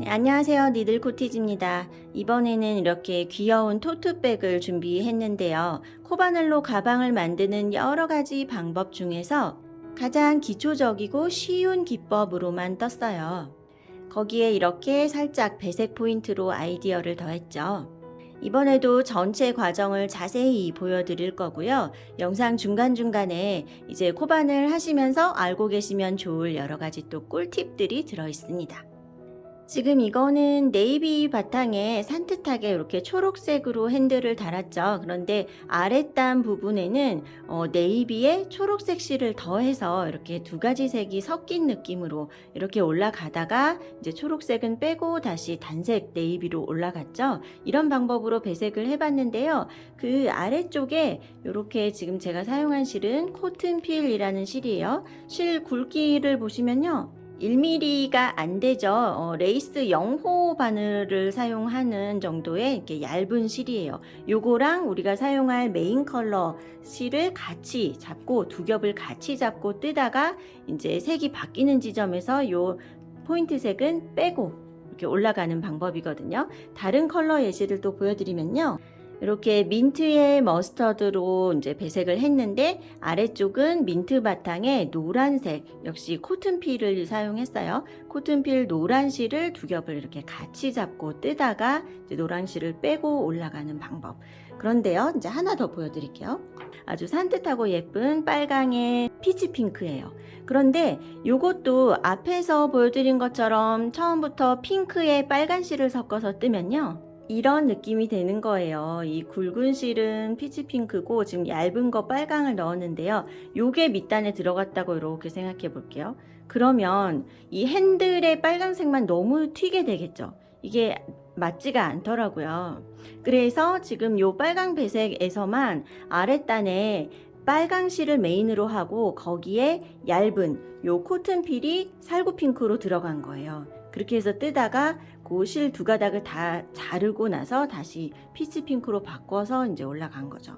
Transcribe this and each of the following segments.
네, 안녕하세요. 니들코티즈입니다. 이번에는 이렇게 귀여운 토트백을 준비했는데요. 코바늘로 가방을 만드는 여러 가지 방법 중에서 가장 기초적이고 쉬운 기법으로만 떴어요. 거기에 이렇게 살짝 배색 포인트로 아이디어를 더했죠. 이번에도 전체 과정을 자세히 보여드릴 거고요. 영상 중간중간에 이제 코바늘 하시면서 알고 계시면 좋을 여러 가지 또 꿀팁들이 들어 있습니다. 지금 이거는 네이비 바탕에 산뜻하게 이렇게 초록색으로 핸들을 달았죠. 그런데 아랫단 부분에는 네이비에 초록색 실을 더해서 이렇게 두 가지 색이 섞인 느낌으로 이렇게 올라가다가 이제 초록색은 빼고 다시 단색 네이비로 올라갔죠. 이런 방법으로 배색을 해봤는데요. 그 아래쪽에 이렇게 지금 제가 사용한 실은 코튼필이라는 실이에요. 실 굵기를 보시면요. 1mm가 안 되죠. 레이스 0호 바늘을 사용하는 정도의 이렇게 얇은 실이에요. 요거랑 우리가 사용할 메인 컬러 실을 같이 잡고 두 겹을 같이 잡고 뜨다가 이제 색이 바뀌는 지점에서 요 포인트 색은 빼고 이렇게 올라가는 방법이거든요. 다른 컬러 예시를 또 보여드리면요. 이렇게 민트의 머스터드로 이제 배색을 했는데 아래쪽은 민트 바탕에 노란색 역시 코튼필을 사용했어요. 코튼필 노란 실을 두 겹을 이렇게 같이 잡고 뜨다가 이제 노란 실을 빼고 올라가는 방법. 그런데요, 이제 하나 더 보여드릴게요. 아주 산뜻하고 예쁜 빨강의 피치 핑크예요. 그런데 이것도 앞에서 보여드린 것처럼 처음부터 핑크에 빨간 실을 섞어서 뜨면요. 이런 느낌이 되는 거예요. 이 굵은 실은 피치 핑크고 지금 얇은 거 빨강을 넣었는데요. 요게 밑단에 들어갔다고 이렇게 생각해 볼게요. 그러면 이 핸들의 빨간색만 너무 튀게 되겠죠. 이게 맞지가 않더라고요. 그래서 지금 요 빨강 배색에서만 아랫단에 빨강 실을 메인으로 하고 거기에 얇은 요 코튼필이 살구핑크로 들어간 거예요. 그렇게 해서 뜨다가 그 실 두 가닥을 다 자르고 나서 다시 피치핑크로 바꿔서 이제 올라간 거죠.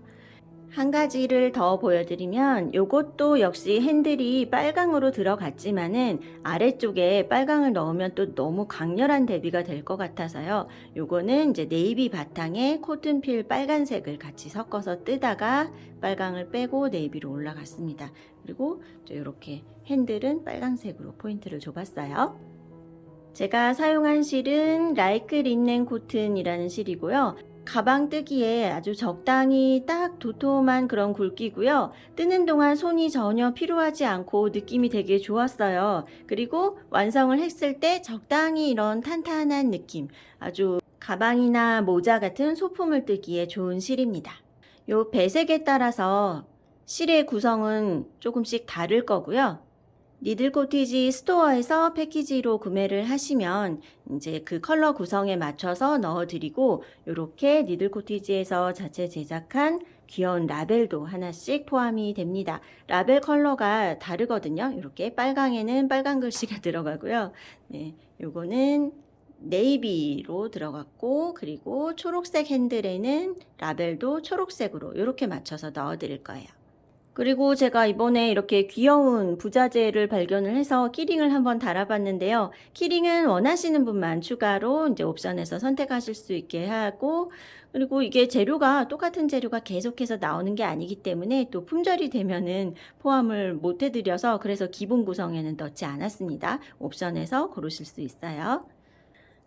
한 가지를 더 보여드리면 요것도 역시 핸들이 빨강으로 들어갔지만은 아래쪽에 빨강을 넣으면 또 너무 강렬한 대비가 될 것 같아서요. 요거는 이제 네이비 바탕에 코튼필 빨간색을 같이 섞어서 뜨다가 빨강을 빼고 네이비로 올라갔습니다. 그리고 이렇게 핸들은 빨강색으로 포인트를 줘봤어요. 제가 사용한 실은 라이크 린넨 코튼이라는 실이고요. 가방 뜨기에 아주 적당히 딱 도톰한 그런 굵기고요. 뜨는 동안 손이 전혀 필요하지 않고 느낌이 되게 좋았어요. 그리고 완성을 했을 때 적당히 이런 탄탄한 느낌, 아주 가방이나 모자 같은 소품을 뜨기에 좋은 실입니다. 요 배색에 따라서 실의 구성은 조금씩 다를 거고요. 니들코티지 스토어에서 패키지로 구매를 하시면 이제 그 컬러 구성에 맞춰서 넣어드리고 이렇게 니들코티지에서 자체 제작한 귀여운 라벨도 하나씩 포함이 됩니다. 라벨 컬러가 다르거든요. 이렇게 빨강에는 빨간 글씨가 들어가고요. 네, 요거는 네이비로 들어갔고 그리고 초록색 핸들에는 라벨도 초록색으로 이렇게 맞춰서 넣어드릴 거예요. 그리고 제가 이번에 이렇게 귀여운 부자재를 발견을 해서 키링을 한번 달아봤는데요. 키링은 원하시는 분만 추가로 이제 옵션에서 선택하실 수 있게 하고, 그리고 이게 재료가 똑같은 재료가 계속해서 나오는 게 아니기 때문에 또 품절이 되면은 포함을 못 해드려서 그래서 기본 구성에는 넣지 않았습니다. 옵션에서 고르실 수 있어요.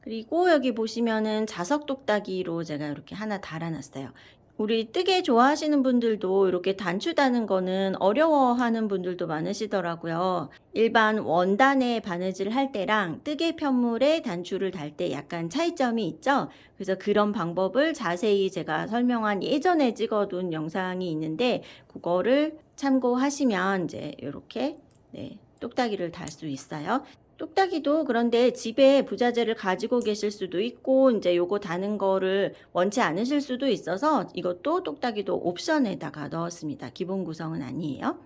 그리고 여기 보시면은 자석 똑딱이로 제가 이렇게 하나 달아놨어요. 우리 뜨개 좋아하시는 분들도 이렇게 단추 다는 거는 어려워하는 분들도 많으시더라고요. 일반 원단에 바느질 할 때랑 뜨개 편물에 단추를 달 때 약간 차이점이 있죠. 그래서 그런 방법을 자세히 제가 설명한 예전에 찍어둔 영상이 있는데 그거를 참고하시면 이제 이렇게 똑딱이를 달 수 있어요. 똑딱이도 그런데 집에 부자재를 가지고 계실 수도 있고 이제 요거 다는 거를 원치 않으실 수도 있어서 이것도 똑딱이도 옵션에다가 넣었습니다. 기본 구성은 아니에요.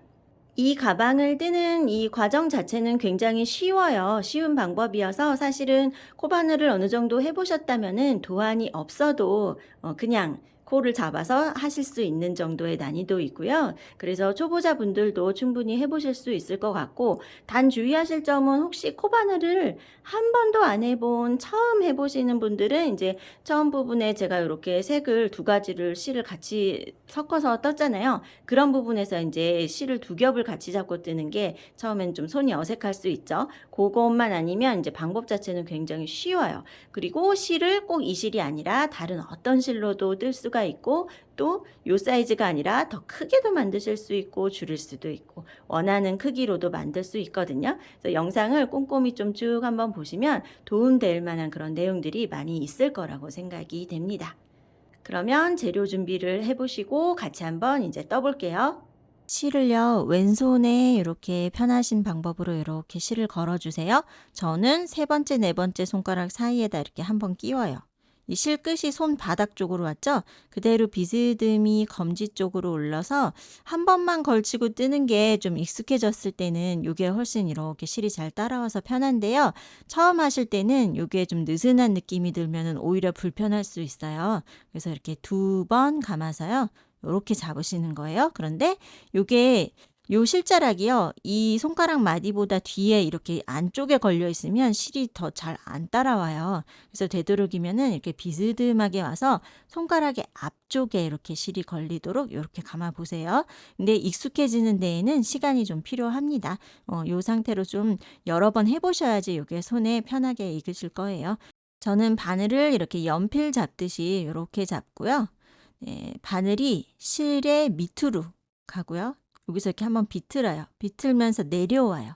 이 가방을 뜨는 이 과정 자체는 굉장히 쉬워요. 쉬운 방법이어서 사실은 코바늘을 어느 정도 해보셨다면은 도안이 없어도 그냥 코를 잡아서 하실 수 있는 정도의 난이도이고요. 그래서 초보자분들도 충분히 해 보실 수 있을 것 같고, 단 주의하실 점은 혹시 코바늘을 한 번도 안 해본 처음 해 보시는 분들은 인제 처음 부분에 제가 요렇게 색을 두 가지를 실을 같이 섞어서 떴잖아요. 그런 부분에서 인제 실을 두 겹을 같이 잡고 뜨는 게 처음엔 좀 손이 어색할 수 있죠. 고것만 아니면 인제 방법 자체는 굉장히 쉬워요. 그리고 실을 꼭 이 실이 아니라 다른 어떤 실로도 뜰 수가 있고, 또 요 사이즈가 아니라 더 크게도 만드실 수 있고 줄일 수도 있고 원하는 크기로도 만들 수 있거든요. 그래서 영상을 꼼꼼히 좀 쭉 한번 보시면 도움될 만한 그런 내용들이 많이 있을 거라고 생각이 됩니다. 그러면 재료 준비를 해 보시고 같이 한번 이제 떠 볼게요. 실을요, 왼손에 이렇게 편하신 방법으로 이렇게 실을 걸어 주세요. 저는 세 번째, 네 번째 손가락 사이에다 이렇게 한번 끼워요. 이 실 끝이 손바닥 쪽으로 왔죠? 그대로 비스듬히 검지 쪽으로 올려서 한 번만 걸치고 뜨는 게 좀 익숙해졌을 때는 요게 훨씬 이렇게 실이 잘 따라와서 편한데요. 처음 하실 때는 요게 좀 느슨한 느낌이 들면은 오히려 불편할 수 있어요. 그래서 이렇게 두 번 감아서요. 요렇게 잡으시는 거예요. 그런데 요게 요 실자락이요, 이 손가락 마디보다 뒤에 이렇게 안쪽에 걸려 있으면 실이 더 잘 안 따라와요. 그래서 되도록이면은 이렇게 비스듬하게 와서 손가락의 앞쪽에 이렇게 실이 걸리도록 요렇게 감아 보세요. 근데 익숙해지는 데에는 시간이 좀 필요합니다. 요 상태로 좀 여러 번 해 보셔야지 요게 손에 편하게 익으실 거예요. 저는 바늘을 이렇게 연필 잡듯이 요렇게 잡고요. 네, 바늘이 실의 밑으로 가고요. 여기서 이렇게 한번 비틀어요. 비틀면서 내려와요.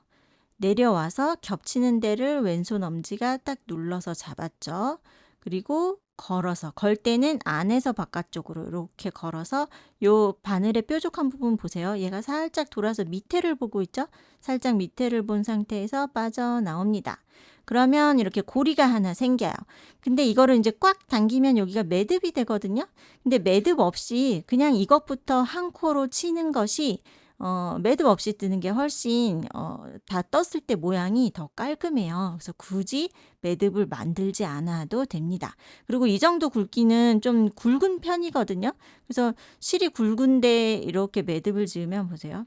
내려와서 겹치는 데를 왼손 엄지가 딱 눌러서 잡았죠. 그리고 걸어서, 걸 때는 안에서 바깥쪽으로 이렇게 걸어서 요 바늘의 뾰족한 부분 보세요. 얘가 살짝 돌아서 밑에를 보고 있죠? 살짝 밑에를 본 상태에서 빠져나옵니다. 그러면 이렇게 고리가 하나 생겨요. 근데 이거를 이제 꽉 당기면 여기가 매듭이 되거든요. 근데 매듭 없이 그냥 이것부터 한 코로 치는 것이 매듭 없이 뜨는 게 훨씬 다 떴을 때 모양이 더 깔끔해요. 그래서 굳이 매듭을 만들지 않아도 됩니다. 그리고 이 정도 굵기는 좀 굵은 편이거든요. 그래서 실이 굵은데 이렇게 매듭을 지으면 보세요.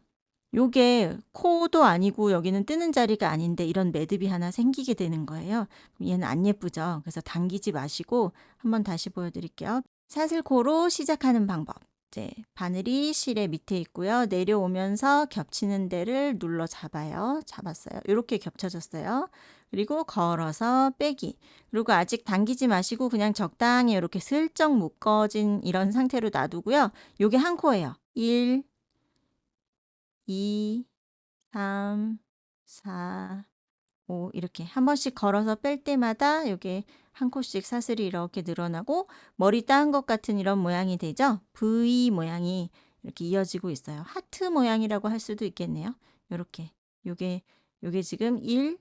요게 코도 아니고 여기는 뜨는 자리가 아닌데 이런 매듭이 하나 생기게 되는 거예요. 그럼 얘는 안 예쁘죠. 그래서 당기지 마시고 한번 다시 보여드릴게요. 사슬코로 시작하는 방법. 이제 바늘이 실의 밑에 있고요. 내려오면서 겹치는 데를 눌러 잡아요. 잡았어요. 이렇게 겹쳐졌어요. 그리고 걸어서 빼기. 그리고 아직 당기지 마시고 그냥 적당히 이렇게 슬쩍 묶어진 이런 상태로 놔두고요. 요게 한 코예요. 1, 2, 3, 4, 5 이렇게 한 번씩 걸어서 뺄 때마다 요게 한 코씩 사슬이 이렇게 늘어나고 머리 따은 것 같은 이런 모양이 되죠. V 모양이 이렇게 이어지고 있어요. 하트 모양이라고 할 수도 있겠네요. 요렇게 요게 지금 1,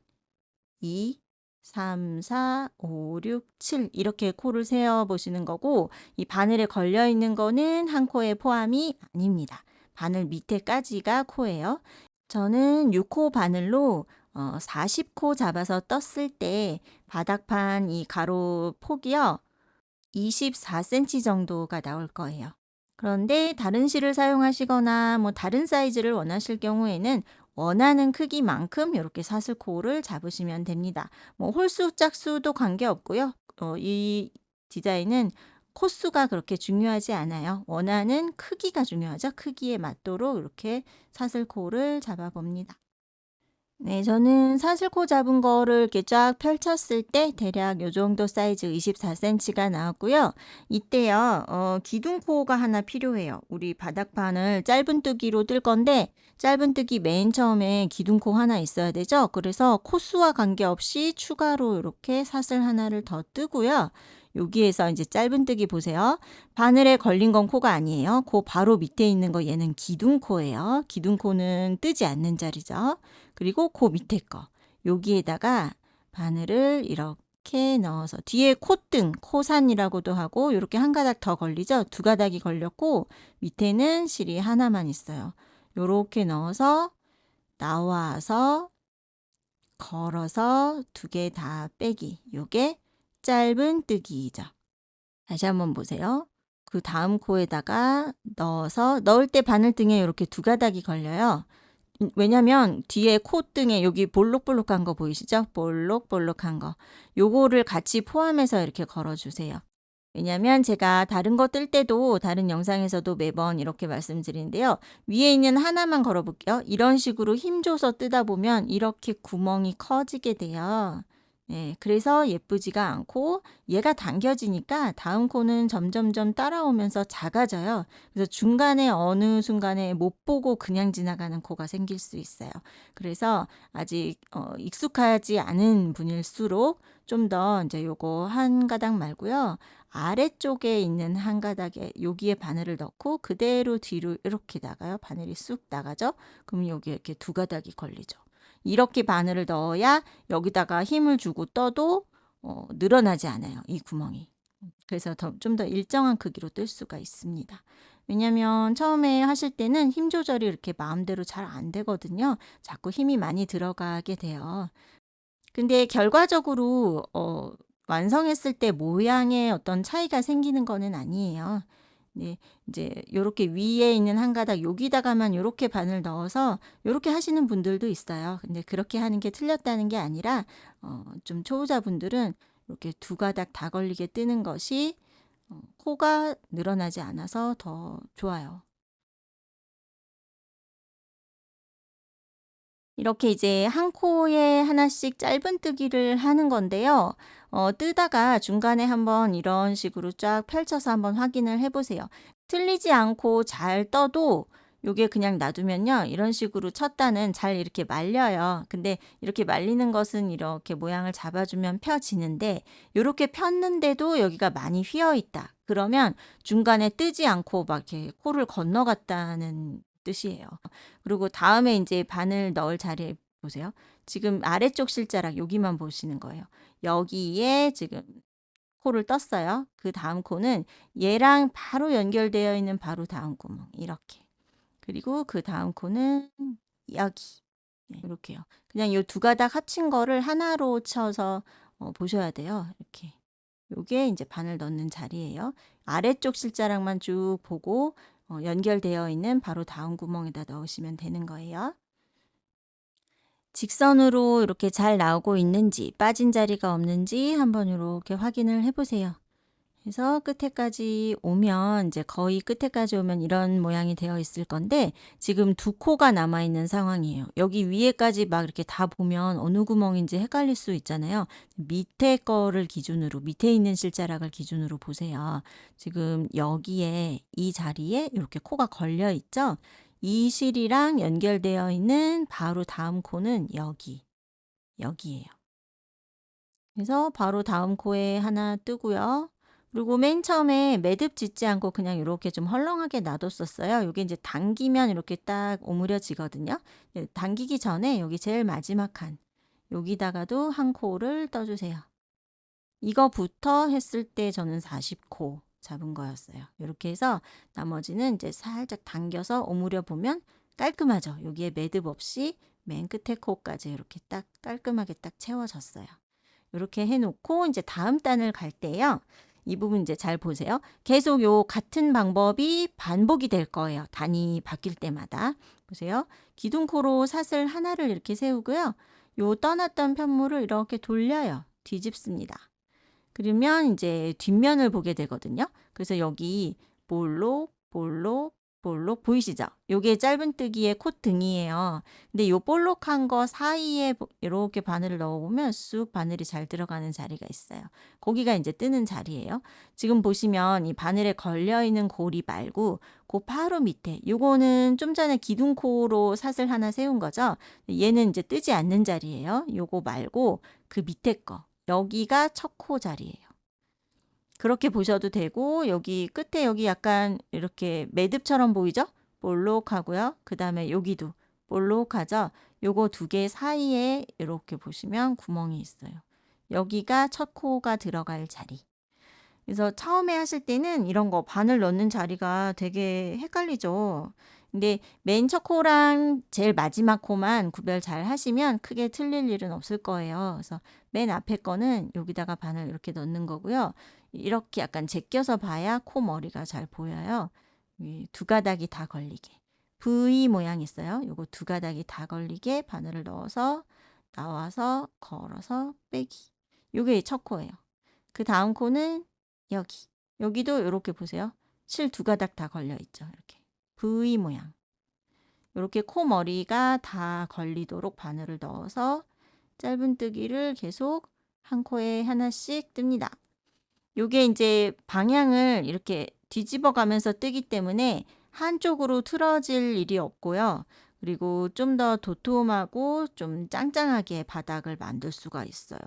2, 3, 4, 5, 6, 7 이렇게 코를 세어 보시는 거고, 이 바늘에 걸려 있는 거는 한 코에 포함이 아닙니다. 바늘 밑에까지가 코예요. 저는 6코 바늘로 40코 잡아서 떴을 때 바닥판 이 가로 폭이요, 24cm 정도가 나올 거예요. 그런데 다른 실을 사용하시거나 뭐 다른 사이즈를 원하실 경우에는 원하는 크기만큼 이렇게 사슬코를 잡으시면 됩니다. 뭐 홀수, 짝수도 관계없고요. 이 디자인은 코수가 그렇게 중요하지 않아요. 원하는 크기가 중요하죠. 크기에 맞도록 이렇게 사슬코를 잡아봅니다. 네, 저는 사슬코 잡은 거를 이렇게 쫙 펼쳤을 때 대략 요 정도 사이즈 24cm가 나왔고요. 이때요, 기둥코가 하나 필요해요. 우리 바닥판을 짧은뜨기로 뜰 건데, 짧은뜨기 맨 처음에 기둥코 하나 있어야 되죠. 그래서 코수와 관계없이 추가로 이렇게 사슬 하나를 더 뜨고요. 여기에서 이제 짧은뜨기 보세요. 바늘에 걸린 건 코가 아니에요. 코 바로 밑에 있는 거 얘는 기둥코예요. 기둥코는 뜨지 않는 자리죠. 그리고 그 밑에 거 여기에다가 바늘을 이렇게 넣어서, 뒤에 콧등, 코산이라고도 하고 이렇게 한 가닥 더 걸리죠. 두 가닥이 걸렸고 밑에는 실이 하나만 있어요. 요렇게 넣어서 나와서 걸어서 두 개 다 빼기. 요게 짧은 뜨기죠. 다시 한번 보세요. 그 다음 코에다가 넣어서 넣을 때 바늘등에 이렇게 두 가닥이 걸려요. 왜냐면 뒤에 콧등에 여기 볼록볼록한 거 보이시죠? 볼록볼록한 거. 요거를 같이 포함해서 이렇게 걸어주세요. 왜냐면 제가 다른 거 뜰 때도 다른 영상에서도 매번 이렇게 말씀드리는데요. 위에 있는 하나만 걸어볼게요. 이런 식으로 힘줘서 뜨다 보면 이렇게 구멍이 커지게 돼요. 네, 그래서 예쁘지가 않고 얘가 당겨지니까 다음 코는 점점점 따라오면서 작아져요. 그래서 중간에 어느 순간에 못 보고 그냥 지나가는 코가 생길 수 있어요. 그래서 아직 익숙하지 않은 분일수록 좀 더 이제 요거 한 가닥 말고요. 아래쪽에 있는 한 가닥에 여기에 바늘을 넣고 그대로 뒤로 이렇게 나가요. 바늘이 쑥 나가죠. 그럼 여기 이렇게 두 가닥이 걸리죠. 이렇게 바늘을 넣어야 여기다가 힘을 주고 떠도 늘어나지 않아요. 이 구멍이. 그래서 좀 더 일정한 크기로 뜰 수가 있습니다. 왜냐면 처음에 하실 때는 힘 조절이 이렇게 마음대로 잘 안 되거든요. 자꾸 힘이 많이 들어가게 돼요. 근데 결과적으로 완성했을 때 모양에 어떤 차이가 생기는 거는 아니에요. 네, 이제 요렇게 위에 있는 한 가닥 여기다가만 요렇게 바늘 넣어서 요렇게 하시는 분들도 있어요. 근데 그렇게 하는 게 틀렸다는 게 아니라 좀 초보자분들은 이렇게 두 가닥 다 걸리게 뜨는 것이 코가 늘어나지 않아서 더 좋아요. 이렇게 이제 한 코에 하나씩 짧은뜨기를 하는 건데요. 뜨다가 중간에 한번 이런 식으로 쫙 펼쳐서 한번 확인을 해 보세요. 틀리지 않고 잘 떠도 요게 그냥 놔두면요. 이런 식으로 쳤다는 잘 이렇게 말려요. 근데 이렇게 말리는 것은 이렇게 모양을 잡아주면 펴지는데 요렇게 폈는데도 여기가 많이 휘어 있다. 그러면 중간에 뜨지 않고 막 이렇게 코를 건너갔다는 뜻이에요. 그리고 다음에 이제 바늘 넣을 자리에 보세요. 지금 아래쪽 실자락 여기만 보시는 거예요. 여기에 지금 코를 떴어요. 그 다음 코는 얘랑 바로 연결되어 있는 바로 다음 구멍 이렇게. 그리고 그 다음 코는 여기. 네, 이렇게요. 그냥 이 두 가닥 합친 거를 하나로 쳐서 보셔야 돼요. 이렇게. 요게 이제 바늘 넣는 자리예요. 아래쪽 실자락만 쭉 보고 연결되어 있는 바로 다음 구멍에다 넣으시면 되는 거예요. 직선으로 이렇게 잘 나오고 있는지 빠진 자리가 없는지 한번 이렇게 확인을 해 보세요. 그래서 끝에까지 오면 이제 거의 끝에까지 오면 이런 모양이 되어 있을 건데 지금 두 코가 남아 있는 상황이에요. 여기 위에까지 막 이렇게 다 보면 어느 구멍인지 헷갈릴 수 있잖아요. 밑에 거를 기준으로 밑에 있는 실자락을 기준으로 보세요. 지금 여기에 이 자리에 이렇게 코가 걸려 있죠. 이 실이랑 연결되어 있는 바로 다음 코는 여기예요. 그래서 바로 다음 코에 하나 뜨고요. 그리고 맨 처음에 매듭 짓지 않고 그냥 이렇게 좀 헐렁하게 놔뒀었어요. 이게 이제 당기면 이렇게 딱 오므려지거든요. 당기기 전에 여기 제일 마지막 칸 여기다가도 한 코를 떠주세요. 이거부터 했을 때 저는 40코 잡은 거였어요. 이렇게 해서 나머지는 이제 살짝 당겨서 오므려 보면 깔끔하죠. 여기에 매듭 없이 맨 끝에 코까지 이렇게 딱 깔끔하게 딱 채워졌어요. 이렇게 해놓고 이제 다음 단을 갈 때요. 이 부분 이제 잘 보세요. 계속 요 같은 방법이 반복이 될 거예요. 단이 바뀔 때마다. 보세요. 기둥코로 사슬 하나를 이렇게 세우고요. 요 떠났던 편물을 이렇게 돌려요. 뒤집습니다. 그러면 이제 뒷면을 보게 되거든요. 그래서 여기 볼록, 볼록, 볼록 보이시죠? 요게 짧은뜨기의 콧등이에요. 근데 요 볼록한 거 사이에 이렇게 바늘을 넣어보면 쑥 바늘이 잘 들어가는 자리가 있어요. 거기가 이제 뜨는 자리예요. 지금 보시면 이 바늘에 걸려있는 고리 말고 그 바로 밑에 요거는 좀 전에 기둥코로 사슬 하나 세운 거죠. 얘는 이제 뜨지 않는 자리예요. 요거 말고 그 밑에 거. 여기가 첫 코 자리예요. 그렇게 보셔도 되고 여기 끝에 여기 약간 이렇게 매듭처럼 보이죠? 볼록하고요. 그 다음에 여기도 볼록하죠? 요거 두 개 사이에 이렇게 보시면 구멍이 있어요. 여기가 첫 코가 들어갈 자리. 그래서 처음에 하실 때는 이런 거 바늘 넣는 자리가 되게 헷갈리죠. 근데 맨 첫 코랑 제일 마지막 코만 구별 잘 하시면 크게 틀릴 일은 없을 거예요. 그래서 맨 앞에 거는 여기다가 바늘 이렇게 넣는 거고요. 이렇게 약간 제껴서 봐야 코 머리가 잘 보여요. 이 두 가닥이 다 걸리게. V 모양 있어요. 요거 두 가닥이 다 걸리게 바늘을 넣어서 나와서 걸어서 빼기. 요게 첫 코예요. 그 다음 코는 여기. 여기도 요렇게 보세요. 실 두 가닥 다 걸려 있죠. 이렇게. V 모양. 이렇게 코 머리가 다 걸리도록 바늘을 넣어서 짧은뜨기를 계속 한 코에 하나씩 뜹니다. 요게 이제 방향을 이렇게 뒤집어 가면서 뜨기 때문에 한쪽으로 틀어질 일이 없고요. 그리고 좀 더 도톰하고 좀 짱짱하게 바닥을 만들 수가 있어요.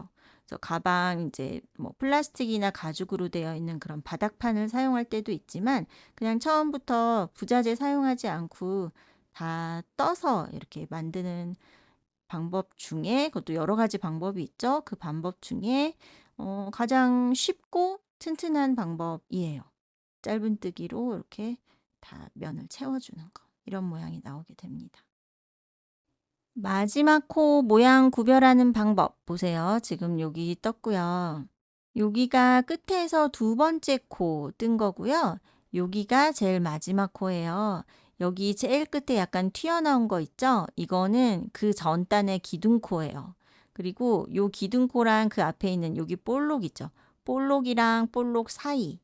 그래서 가방 이제 뭐 플라스틱이나 가죽으로 되어 있는 그런 바닥판을 사용할 때도 있지만 그냥 처음부터 부자재 사용하지 않고 다 떠서 이렇게 만드는 방법 중에 그것도 여러 가지 방법이 있죠. 그 방법 중에 가장 쉽고 튼튼한 방법이에요. 짧은뜨기로 이렇게 다 면을 채워주는 거. 이런 모양이 나오게 됩니다. 마지막 코 모양 구별하는 방법 보세요. 지금 여기 떴고요. 여기가 끝에서 두 번째 코 뜬 거고요. 여기가 제일 마지막 코예요. 여기 제일 끝에 약간 튀어나온 거 있죠? 이거는 그 전 단의 기둥코예요. 그리고 요 기둥코랑 그 앞에 있는 여기 볼록 있죠? 볼록이랑 볼록 사이.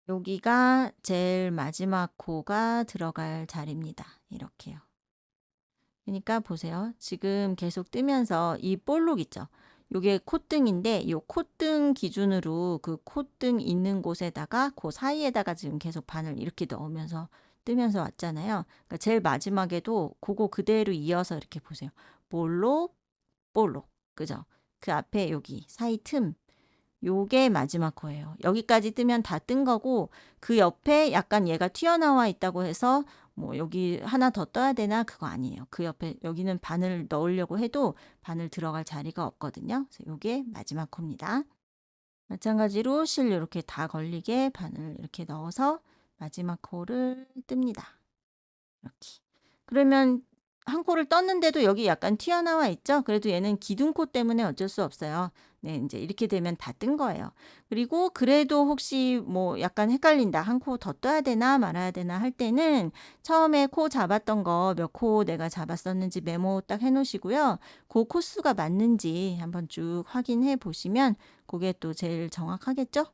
여기가 제일 마지막 코가 들어갈 자리입니다. 이렇게요. 그러니까 보세요. 지금 계속 뜨면서 이 볼록 있죠? 요게 콧등인데 이 콧등 기준으로 그 콧등 있는 곳에다가 그 사이에다가 지금 계속 바늘 이렇게 넣으면서 뜨면서 왔잖아요. 그러니까 제일 마지막에도 그거 그대로 이어서 이렇게 보세요. 볼록, 볼록. 그죠? 그 앞에 여기 사이 틈. 요게 마지막 코예요. 여기까지 뜨면 다 뜬 거고 그 옆에 약간 얘가 튀어나와 있다고 해서 뭐 여기 하나 더 떠야 되나 그거 아니에요. 그 옆에 여기는 바늘 넣으려고 해도 바늘 들어갈 자리가 없거든요. 그래서 요게 마지막 코입니다. 마찬가지로 실 이렇게 다 걸리게 바늘 이렇게 넣어서 마지막 코를 뜹니다. 이렇게. 그러면 한 코를 떴는데도 여기 약간 튀어나와 있죠? 그래도 얘는 기둥코 때문에 어쩔 수 없어요. 네, 이제 이렇게 되면 다 뜬 거예요. 그리고 그래도 혹시 뭐 약간 헷갈린다. 한 코 더 떠야 되나 말아야 되나 할 때는 처음에 코 잡았던 거 몇 코 내가 잡았었는지 메모 딱 해 놓으시고요. 그 코수가 맞는지 한번 쭉 확인해 보시면 그게 또 제일 정확하겠죠?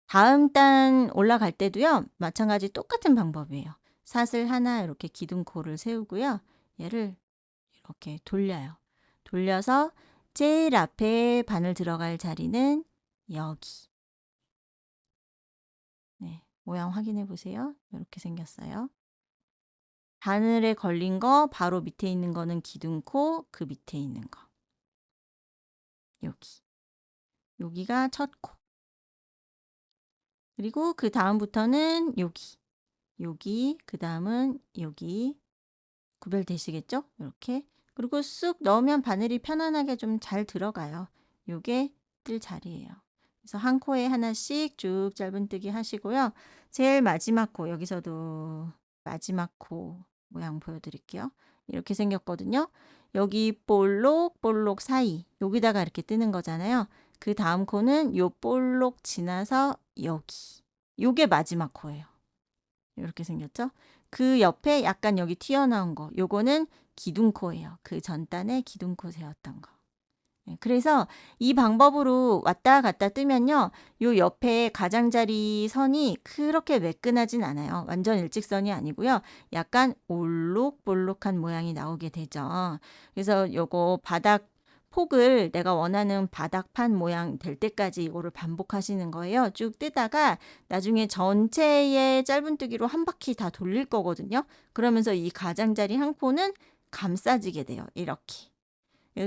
다음 단 올라갈 때도요. 마찬가지 똑같은 방법이에요. 사슬 하나 이렇게 기둥코를 세우고요. 얘를 이렇게 돌려요. 돌려서 제일 앞에 바늘 들어갈 자리는 여기. 네, 모양 확인해 보세요. 이렇게 생겼어요. 바늘에 걸린 거 바로 밑에 있는 거는 기둥코, 그 밑에 있는 거. 여기. 여기가 첫 코. 그리고 그 다음부터는 여기. 여기, 그 다음은 여기. 구별되시겠죠? 이렇게. 그리고 쑥 넣으면 바늘이 편안하게 좀 잘 들어가요. 요게 뜰 자리예요. 그래서 한 코에 하나씩 쭉 짧은뜨기 하시고요. 제일 마지막 코, 여기서도 마지막 코 모양 보여드릴게요. 이렇게 생겼거든요. 여기 볼록, 볼록 사이, 여기다가 이렇게 뜨는 거잖아요. 그 다음 코는 요 볼록 지나서 여기. 요게 마지막 코예요. 이렇게 생겼죠? 그 옆에 약간 여기 튀어나온 거, 요거는 기둥코예요. 그 전단에 기둥코 세웠던 거. 네, 그래서 이 방법으로 왔다 갔다 뜨면요. 요 옆에 가장자리 선이 그렇게 매끈하진 않아요. 완전 일직선이 아니고요. 약간 올록볼록한 모양이 나오게 되죠. 그래서 요거 바닥 폭을 내가 원하는 바닥판 모양 될 때까지 이거를 반복하시는 거예요. 쭉 뜨다가 나중에 전체의 짧은뜨기로 한 바퀴 다 돌릴 거거든요. 그러면서 이 가장자리 한 코는 감싸지게 돼요. 이렇게.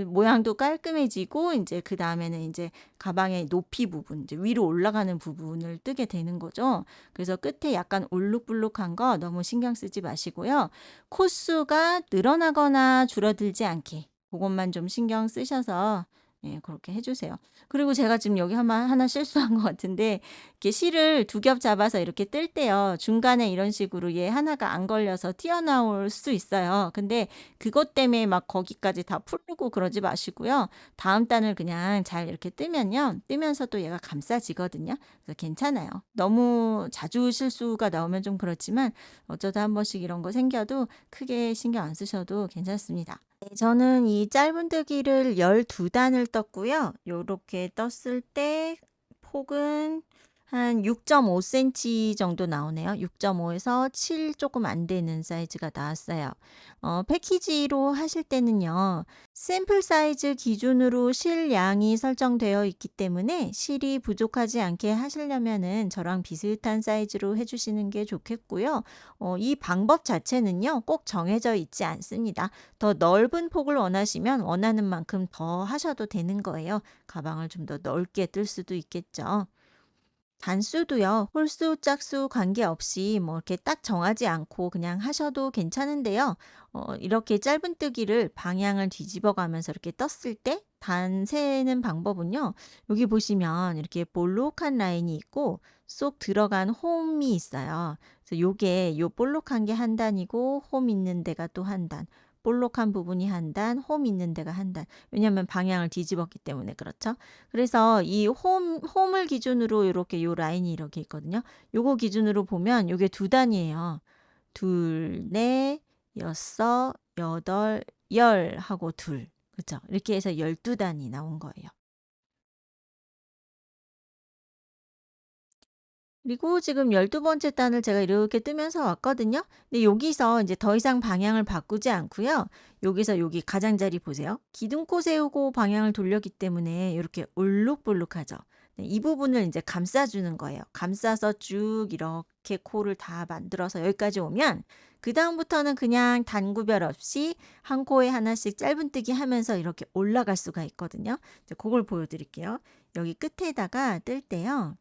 모양도 깔끔해지고 이제 그 다음에는 이제 가방의 높이 부분, 이제 위로 올라가는 부분을 뜨게 되는 거죠. 그래서 끝에 약간 울룩불룩한 거 너무 신경 쓰지 마시고요. 코수가 늘어나거나 줄어들지 않게 그것만 좀 신경 쓰셔서 예, 그렇게 해 주세요. 그리고 제가 지금 여기 하나 실수한 것 같은데 이렇게 실을 두 겹 잡아서 이렇게 뜰 때요. 중간에 이런 식으로 얘 하나가 안 걸려서 튀어나올 수 있어요. 근데 그것 때문에 막 거기까지 다 풀고 그러지 마시고요. 다음 단을 그냥 잘 이렇게 뜨면요. 뜨면서 또 얘가 감싸지거든요. 그래서 괜찮아요. 너무 자주 실수가 나오면 좀 그렇지만 어쩌다 한 번씩 이런 거 생겨도 크게 신경 안 쓰셔도 괜찮습니다. 네, 저는 이 짧은뜨기를 12단을 떴고요. 요렇게 떴을 때 폭은 한 6.5cm 정도 나오네요. 6.5에서 7 조금 안 되는 사이즈가 나왔어요. 패키지로 하실 때는요. 샘플 사이즈 기준으로 실 양이 설정되어 있기 때문에 실이 부족하지 않게 하시려면은 저랑 비슷한 사이즈로 해주시는 게 좋겠고요. 이 방법 자체는요. 꼭 정해져 있지 않습니다. 더 넓은 폭을 원하시면 원하는 만큼 더 하셔도 되는 거예요. 가방을 좀 더 넓게 뜰 수도 있겠죠. 단수도요. 홀수, 짝수 관계없이 뭐 이렇게 딱 정하지 않고 그냥 하셔도 괜찮은데요. 이렇게 짧은뜨기를 방향을 뒤집어 가면서 이렇게 떴을 때 단 세는 방법은요. 여기 보시면 이렇게 볼록한 라인이 있고 쏙 들어간 홈이 있어요. 그래서 요게 요 볼록한 게 한 단이고 홈 있는 데가 또 한 단. 볼록한 부분이 한 단, 홈 있는 데가 한 단. 왜냐하면 방향을 뒤집었기 때문에 그렇죠. 그래서 이 홈을 기준으로 요렇게 요 라인이 이렇게 있거든요. 요거 기준으로 보면 요게 두 단이에요. 둘, 넷, 여섯, 여덟, 열 하고 둘. 그쵸? 이렇게 해서 12단이 나온 거예요. 그리고 지금 12번째 단을 제가 이렇게 뜨면서 왔거든요. 근데 여기서 이제 더 이상 방향을 바꾸지 않고요. 여기서 여기 가장자리 보세요. 기둥코 세우고 방향을 돌렸기 때문에 이렇게 올록볼록하죠. 네, 이 부분을 이제 감싸주는 거예요. 감싸서 쭉 이렇게 코를 다 만들어서 여기까지 오면 그다음부터는 그냥 단 구별 없이 한 코에 하나씩 짧은뜨기 하면서 이렇게 올라갈 수가 있거든요. 이제 그걸 보여드릴게요. 여기 끝에다가 뜰 때요.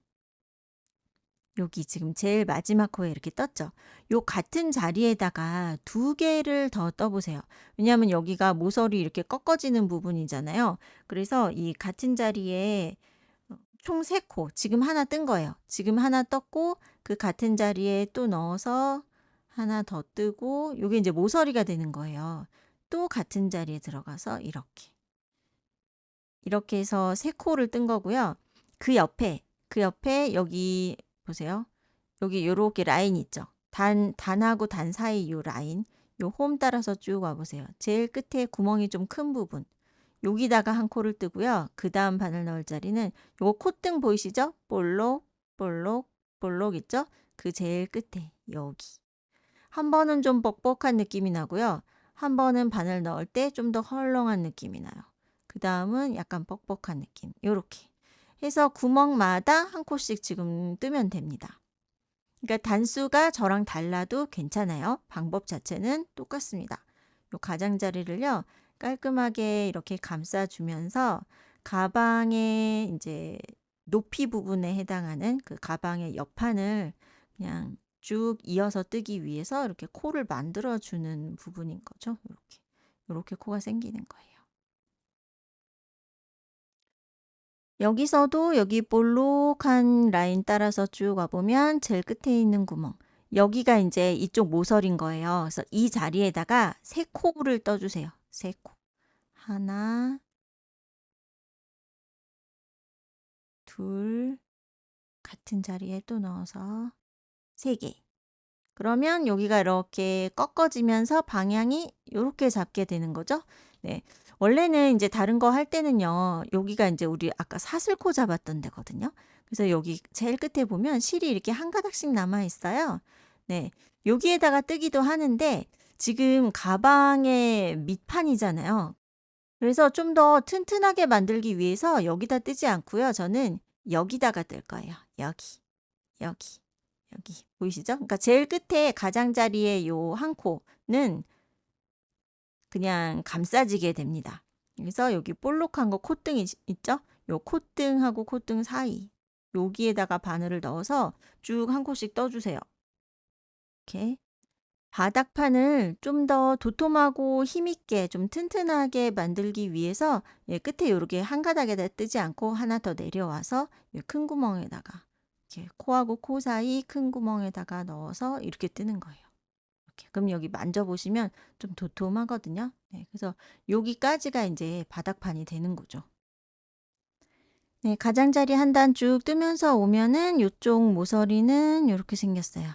여기 지금 제일 마지막 코에 이렇게 떴죠. 요 같은 자리에다가 두 개를 더 떠보세요. 왜냐하면 여기가 모서리 이렇게 꺾어지는 부분이잖아요. 그래서 이 같은 자리에 총 3코, 지금 하나 뜬 거예요. 지금 하나 떴고 그 같은 자리에 또 넣어서 하나 더 뜨고 요게 이제 모서리가 되는 거예요. 또 같은 자리에 들어가서 이렇게. 이렇게 해서 3코를 뜬 거고요. 그 옆에 여기 보세요. 여기 요렇게 라인 있죠. 단하고 단 사이 요 라인, 요 홈 따라서 쭉 와 보세요. 제일 끝에 구멍이 좀 큰 부분. 여기다가 한 코를 뜨고요. 그다음 바늘 넣을 자리는 요거 콧등 보이시죠? 볼록, 볼록, 볼록 있죠? 그 제일 끝에 여기. 한 번은 좀 뻑뻑한 느낌이 나고요. 한 번은 바늘 넣을 때 좀 더 헐렁한 느낌이 나요. 그다음은 약간 뻑뻑한 느낌. 요렇게 해서 구멍마다 한 코씩 지금 뜨면 됩니다. 그러니까 단수가 저랑 달라도 괜찮아요. 방법 자체는 똑같습니다. 요 가장자리를요. 깔끔하게 이렇게 감싸주면서 가방의 이제 높이 부분에 해당하는 그 가방의 옆판을 그냥 쭉 이어서 뜨기 위해서 이렇게 코를 만들어 주는 부분인 거죠. 이렇게. 이렇게 코가 생기는 거예요. 여기서도 여기 볼록한 라인 따라서 쭉 와보면 제일 끝에 있는 구멍. 여기가 이제 이쪽 모서리인 거예요. 그래서 이 자리에다가 3코를 떠주세요. 3코. 하나, 둘, 같은 자리에 또 넣어서 3개. 그러면 여기가 이렇게 꺾어지면서 방향이 이렇게 잡게 되는 거죠. 네. 원래는 이제 다른 거 할 때는요. 여기가 이제 우리 아까 사슬코 잡았던 데거든요. 그래서 여기 제일 끝에 보면 실이 이렇게 한 가닥씩 남아 있어요. 네. 여기에다가 뜨기도 하는데 지금 가방의 밑판이잖아요. 그래서 좀 더 튼튼하게 만들기 위해서 여기다 뜨지 않고요. 저는 여기다가 뜰 거예요. 여기, 여기. 여기 보이시죠? 그러니까 제일 끝에 가장자리에 요 한 코는 그냥 감싸지게 됩니다. 그래서 여기 볼록한 거 콧등 있죠? 요 콧등하고 콧등 사이 여기에다가 바늘을 넣어서 쭉 한 코씩 떠주세요. 이렇게 바닥판을 좀 더 도톰하고 힘있게 좀 튼튼하게 만들기 위해서 끝에 요렇게 한 가닥에다 뜨지 않고 하나 더 내려와서 이 큰 구멍에다가 이렇게 코하고 코 사이 큰 구멍에다가 넣어서 이렇게 뜨는 거예요. 이렇게. 그럼 여기 만져보시면 좀 도톰하거든요. 네, 그래서 여기까지가 이제 바닥판이 되는 거죠. 네, 가장자리 한 단 쭉 뜨면서 오면은 요쪽 모서리는 요렇게 생겼어요.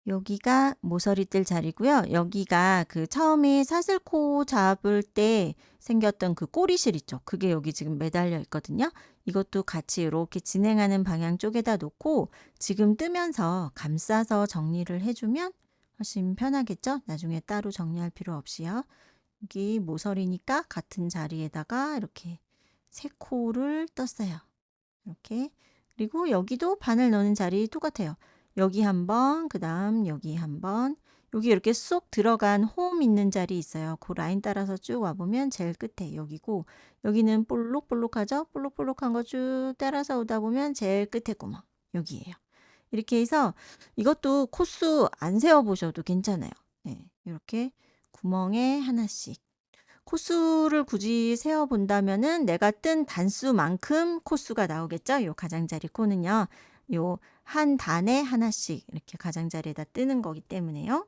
여기가 모서리 뜰 자리고요. 여기가 그 처음에 사슬코 잡을 때 생겼던 그 꼬리실 있죠. 그게 여기 지금 매달려 있거든요. 이것도 같이 이렇게 진행하는 방향 쪽에다 놓고 지금 뜨면서 감싸서 정리를 해주면 훨씬 편하겠죠? 나중에 따로 정리할 필요 없이요. 여기 모서리니까 같은 자리에다가 이렇게 세 코를 떴어요. 이렇게. 그리고 여기도 바늘 넣는 자리 똑같아요. 여기 한 번, 그 다음 여기 한 번. 여기 이렇게 쏙 들어간 홈 있는 자리 있어요. 그 라인 따라서 쭉 와보면 제일 끝에 여기고, 여기는 볼록볼록하죠? 볼록볼록한 거 쭉 따라서 오다 보면 제일 끝에 구멍. 여기에요. 이렇게 해서 이것도 코수 안 세워보셔도 괜찮아요. 네, 이렇게 구멍에 하나씩. 코수를 굳이 세어 본다면은 내가 뜬 단수만큼 코수가 나오겠죠? 요 가장자리 코는요. 요 한 단에 하나씩 이렇게 가장자리에다 뜨는 거기 때문에요.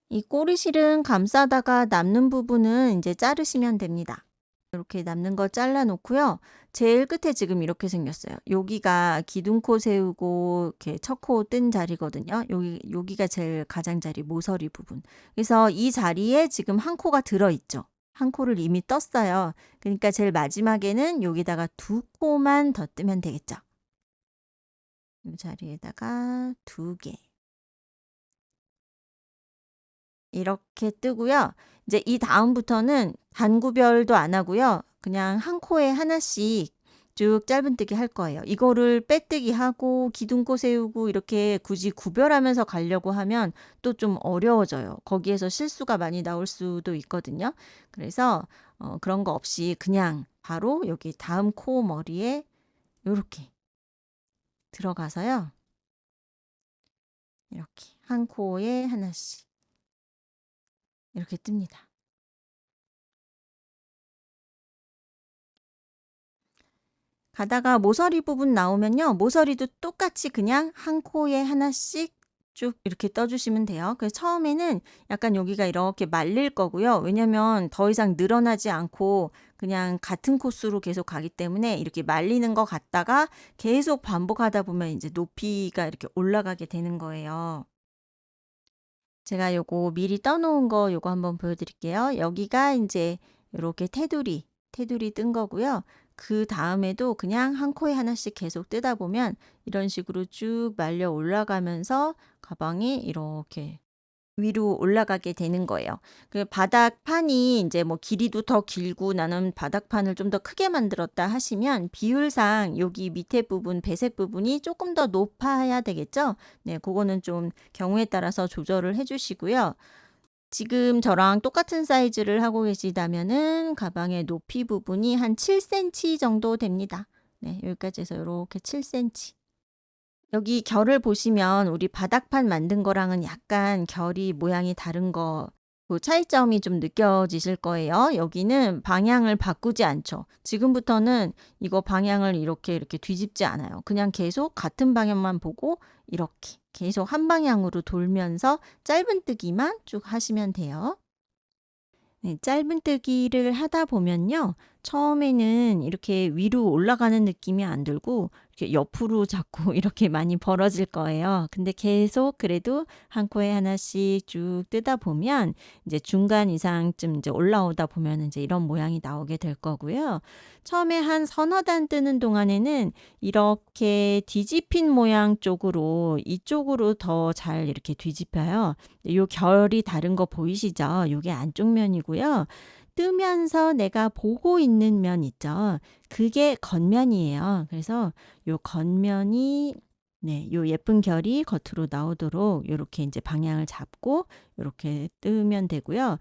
이 꼬리실은 감싸다가 남는 부분은 이제 자르시면 됩니다. 이렇게 남는 거 잘라 놓고요. 제일 끝에 지금 이렇게 생겼어요. 여기가 기둥코 세우고 이렇게 첫 코 뜬 자리거든요. 여기가 제일 가장자리 모서리 부분. 그래서 이 자리에 지금 한 코가 들어 있죠. 한 코를 이미 떴어요. 그러니까 제일 마지막에는 여기다가 두 코만 더 뜨면 되겠죠. 이 자리에다가 두 개. 이렇게 뜨고요. 이제 이 다음부터는 단구별도 안 하고요. 그냥 한 코에 하나씩 쭉 짧은뜨기 할 거예요. 이거를 빼뜨기 하고 기둥코 세우고 이렇게 굳이 구별하면서 가려고 하면 또 좀 어려워져요. 거기에서 실수가 많이 나올 수도 있거든요. 그래서 그런 거 없이 그냥 바로 여기 다음 코 머리에 이렇게 들어가서요. 이렇게 한 코에 하나씩 이렇게 뜹니다. 가다가 모서리 부분 나오면요. 모서리도 똑같이 그냥 한 코에 하나씩 쭉 이렇게 떠주시면 돼요. 그래서 처음에는 약간 여기가 이렇게 말릴 거고요. 왜냐면 더 이상 늘어나지 않고 그냥 같은 코스로 계속 가기 때문에 이렇게 말리는 거 같다가 계속 반복하다 보면 이제 높이가 이렇게 올라가게 되는 거예요. 제가 요거 미리 떠놓은 거 요거 한번 보여드릴게요. 여기가 이제 이렇게 테두리 뜬 거고요. 그 다음에도 그냥 한 코에 하나씩 계속 뜨다 보면 이런 식으로 쭉 말려 올라가면서 가방이 이렇게 위로 올라가게 되는 거예요. 그 바닥판이 이제 뭐 길이도 더 길고 나는 바닥판을 좀 더 크게 만들었다 하시면 비율상 여기 밑에 부분, 배색 부분이 조금 더 높아야 되겠죠? 네, 그거는 좀 경우에 따라서 조절을 해주시고요. 지금 저랑 똑같은 사이즈를 하고 계시다면은 가방의 높이 부분이 한 7cm 정도 됩니다. 네, 여기까지 해서 이렇게 7cm. 여기 결을 보시면 우리 바닥판 만든 거랑은 약간 결이 모양이 다른 거, 그 차이점이 좀 느껴지실 거예요. 여기는 방향을 바꾸지 않죠. 지금부터는 이거 방향을 이렇게 뒤집지 않아요. 그냥 계속 같은 방향만 보고 이렇게 계속 한 방향으로 돌면서 짧은뜨기만 쭉 하시면 돼요. 네, 짧은뜨기를 하다 보면요. 처음에는 이렇게 위로 올라가는 느낌이 안 들고 이렇게 옆으로 자꾸 이렇게 많이 벌어질 거예요. 근데 계속 그래도 한 코에 하나씩 쭉 뜨다 보면 이제 중간 이상쯤 이제 올라오다 보면 이제 이런 모양이 나오게 될 거고요. 처음에 한 서너 단 뜨는 동안에는 이렇게 뒤집힌 모양 쪽으로 이쪽으로 더 잘 이렇게 뒤집혀요. 요 결이 다른 거 보이시죠? 요게 안쪽 면이고요. 뜨면서 내가 보고 있는 면 있죠. 그게 겉면이에요. 그래서 요 겉면이 네, 요 예쁜 결이 겉으로 나오도록 요렇게 인제 방향을 잡고 요렇게 뜨면 되고요.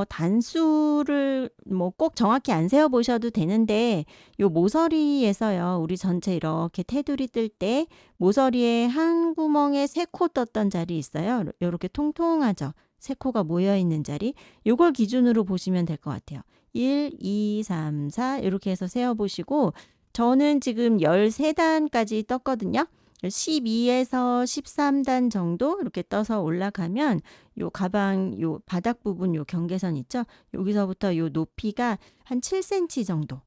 단수를 뭐 꼭 정확히 안 세어 보셔도 되는데 요 모서리에서요. 우리 전체 이렇게 테두리 뜰 때 모서리에 한 구멍에 3코 떴던 자리 있어요. 요렇게 통통하죠. 3 코가 모여 있는 자리. 요걸 기준으로 보시면 될 것 같아요. 1, 2, 3, 4 요렇게 해서 세어 보시고 저는 지금 13 단까지 떴거든요. 12에서 13단 정도 이렇게 떠서 올라가면 요 가방 요 바닥 부분 요 경계선 있죠? 여기서부터 요 높이가 한 7cm 정도.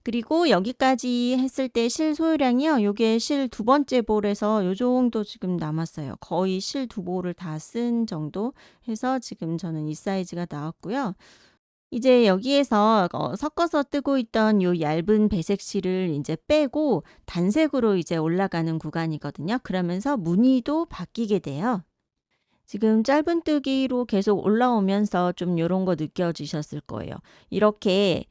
그리고 여기까지 했을 때 실 소요량이요. 요게 실 두 번째 볼에서 요 정도 지금 남았어요. 거의 실 두 볼을 다 쓴 정도 해서 지금 저는 이 사이즈가 나왔고요. 이제 여기에서 섞어서 뜨고 있던 요 얇은 배색 실을 인제 빼고 단색으로 이제 올라가는 구간이거든요. 그러면서 무늬도 바뀌게 돼요. 지금 짧은뜨기로 계속 올라오면서 좀 요런 거 느껴지셨을 거예요. 이렇게